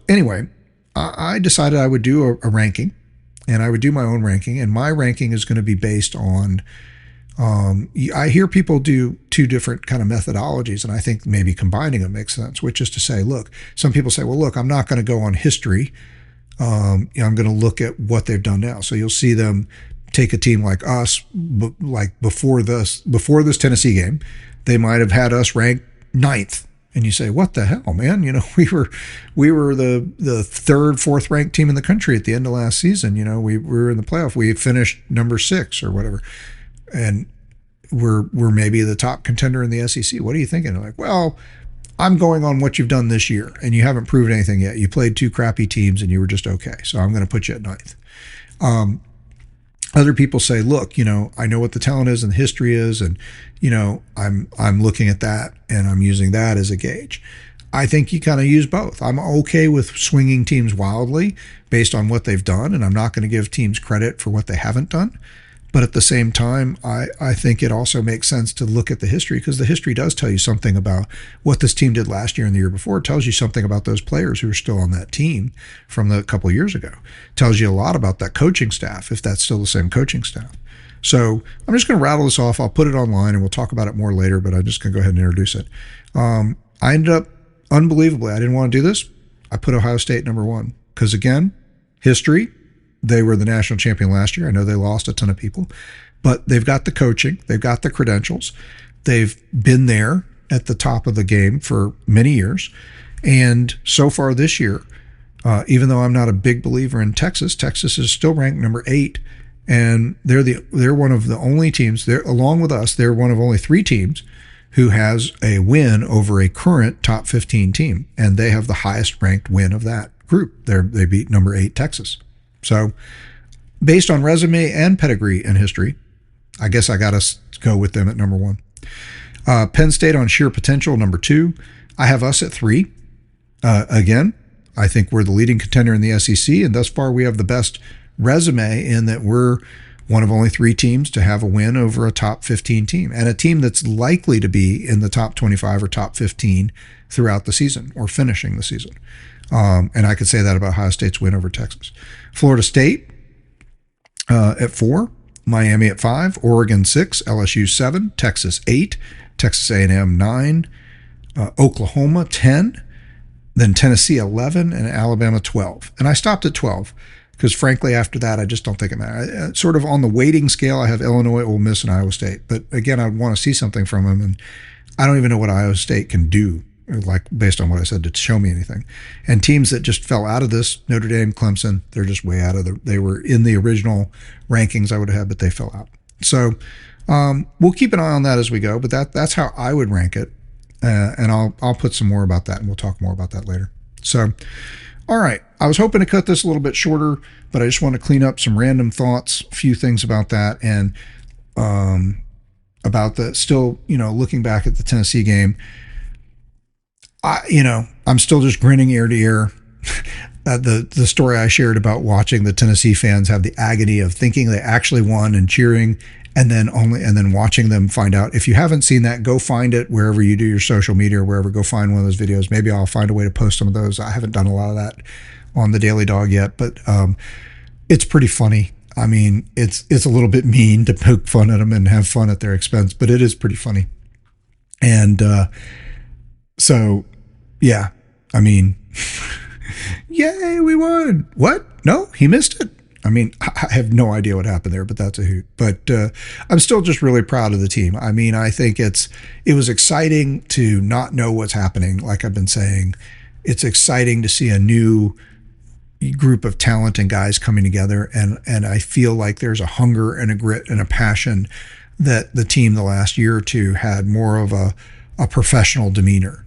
anyway, I decided I would do a ranking, and I would do my own ranking, and my ranking is going to be based on, I hear people do two different kind of methodologies, and I think maybe combining them makes sense, which is to say, look, some people say, well, look, I'm not going to go on history. I'm going to look at what they've done now. So you'll see them take a team like us, like before this Tennessee game, they might have had us ranked 9th. And you say, what the hell, man? We were the third, fourth ranked team in the country at the end of last season. We were in the playoff. We finished number 6 or whatever. And we're maybe the top contender in the SEC. What are you thinking? Like, well, I'm going on what you've done this year, and you haven't proved anything yet. You played 2 crappy teams, and you were just okay. So I'm going to put you at 9th. Other people say, look, I know what the talent is and the history is, and I'm looking at that and I'm using that as a gauge. I think you kind of use both. I'm okay with swinging teams wildly based on what they've done, and I'm not going to give teams credit for what they haven't done. But at the same time, I think it also makes sense to look at the history, because the history does tell you something about what this team did last year and the year before. It tells you something about those players who are still on that team from a couple of years ago. It tells you a lot about that coaching staff, if that's still the same coaching staff. So I'm just going to rattle this off. I'll put it online and we'll talk about it more later, but I'm just going to go ahead and introduce it. I ended up, unbelievably, I didn't want to do this. I put Ohio State number one because, again, history. They were the national champion last year. I know they lost a ton of people, but they've got the coaching. They've got the credentials. They've been there at the top of the game for many years. And so far this year, even though I'm not a big believer in Texas, Texas is still ranked number 8. And they're one of the only teams, they're, along with us, they're one of only 3 teams who has a win over a current top 15 team. And they have the highest ranked win of that group. They beat number 8 Texas. So based on resume and pedigree and history, I guess I got to go with them at number 1. Penn State on sheer potential, number 2. I have us at 3. Again, I think we're the leading contender in the SEC, and thus far we have the best resume in that we're one of only 3 teams to have a win over a top 15 team, and a team that's likely to be in the top 25 or top 15 throughout the season or finishing the season. And I could say that about Ohio State's win over Texas. Florida State at 4, Miami at 5, Oregon 6, LSU 7, Texas 8, Texas A&M 9, Oklahoma 10, then Tennessee 11, and Alabama 12. And I stopped at 12 because, frankly, after that, I just don't think it matters. Sort of on the weighting scale, I have Illinois, Ole Miss, and Iowa State. But again, I want to see something from them, and I don't even know what Iowa State can do, like based on what I said, to show me anything. And teams that just fell out of this, Notre Dame, Clemson, they're just way out of they were in the original rankings I would have had, but they fell out. So we'll keep an eye on that as we go, but that's how I would rank it. And I'll put some more about that, and we'll talk more about that later. So, all right. I was hoping to cut this a little bit shorter, but I just want to clean up some random thoughts, a few things about that, and about the still, looking back at the Tennessee game. I'm still just grinning ear to ear. The story I shared about watching the Tennessee fans have the agony of thinking they actually won and cheering, and then watching them find out. If you haven't seen that, go find it wherever you do your social media or wherever. Go find one of those videos. Maybe I'll find a way to post some of those. I haven't done a lot of that on the Daily Dawg yet, but it's pretty funny. I mean, it's a little bit mean to poke fun at them and have fun at their expense, but it is pretty funny. And so, yeah, I mean, yay, we won. What? No, he missed it. I mean, I have no idea what happened there, but that's a hoot. But I'm still just really proud of the team. I mean, I think it was exciting to not know what's happening. Like I've been saying, it's exciting to see a new group of talent and guys coming together. And I feel like there's a hunger and a grit and a passion that the team the last year or two had more of a professional demeanor.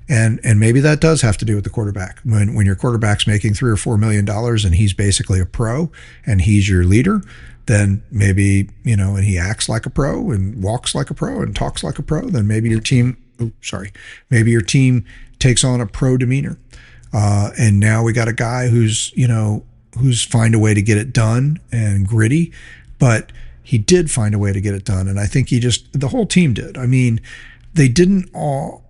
And maybe that does have to do with the quarterback. When your quarterback's making $3 or $4 million and he's basically a pro and he's your leader, then maybe, and he acts like a pro and walks like a pro and talks like a pro, then maybe your team, maybe your team takes on a pro demeanor. And now we got a guy who's find a way to get it done and gritty, but he did find a way to get it done. And I think the whole team did. I mean, they didn't all.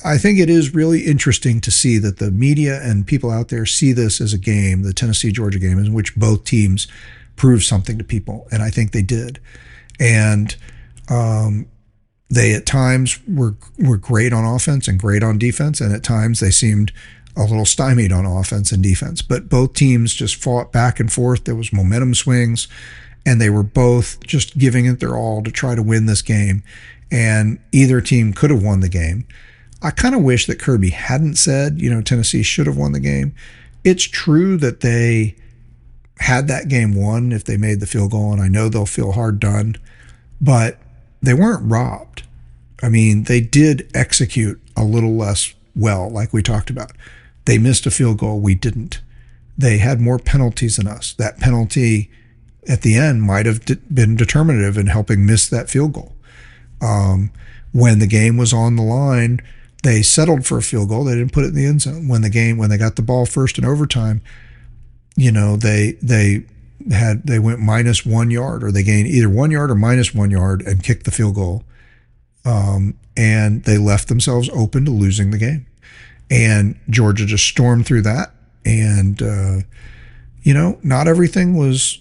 I think it is really interesting to see that the media and people out there see this as a game, the Tennessee-Georgia game, in which both teams proved something to people, and I think they did. And they at times were great on offense and great on defense, and at times they seemed a little stymied on offense and defense. But both teams just fought back and forth. There was momentum swings, and they were both just giving it their all to try to win this game. And either team could have won the game. I kind of wish that Kirby hadn't said, Tennessee should have won the game. It's true that they had that game won if they made the field goal, and I know they'll feel hard done, but they weren't robbed. I mean, they did execute a little less well, like we talked about. They missed a field goal. We didn't. They had more penalties than us. That penalty at the end might have been determinative in helping miss that field goal. When the game was on the line, they settled for a field goal. They didn't put it in the end zone. When they got the ball first in overtime, they went minus 1 yard, or they gained either 1 yard or minus 1 yard and kicked the field goal. And they left themselves open to losing the game. And Georgia just stormed through that. And, not everything was,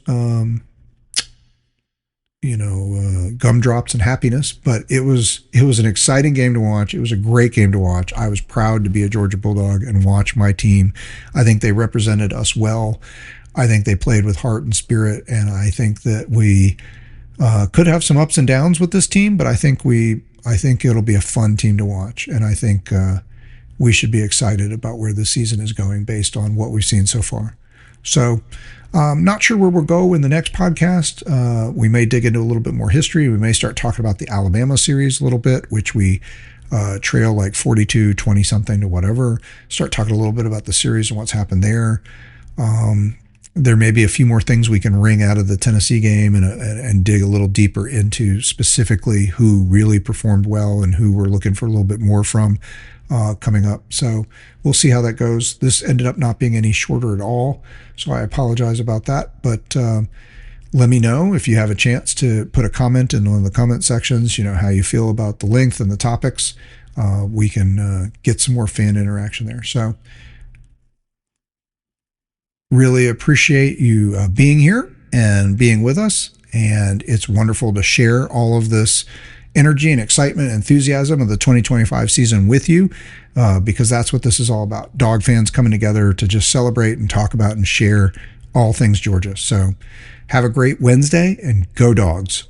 gumdrops and happiness. But it was an exciting game to watch. It was a great game to watch. I was proud to be a Georgia Bulldog and watch my team. I think they represented us well. I think they played with heart and spirit, and I think that we could have some ups and downs with this team, but I think it'll be a fun team to watch, and I think we should be excited about where the season is going based on what we've seen so far. So, not sure where we'll go in the next podcast. We may dig into a little bit more history. We may start talking about the Alabama series a little bit, which we trail like 42, 20 something to whatever. Start talking a little bit about the series and what's happened there. There may be a few more things we can wring out of the Tennessee game and dig a little deeper into specifically who really performed well and who we're looking for a little bit more from coming up. So we'll see how that goes. This ended up not being any shorter at all, so I apologize about that. But let me know if you have a chance to put a comment in one of the comment sections, how you feel about the length and the topics. We can get some more fan interaction there. So really appreciate you being here and being with us. And it's wonderful to share all of this energy and excitement and enthusiasm of the 2025 season with you, because that's what this is all about. Dog fans coming together to just celebrate and talk about and share all things Georgia. So have a great Wednesday and go Dogs.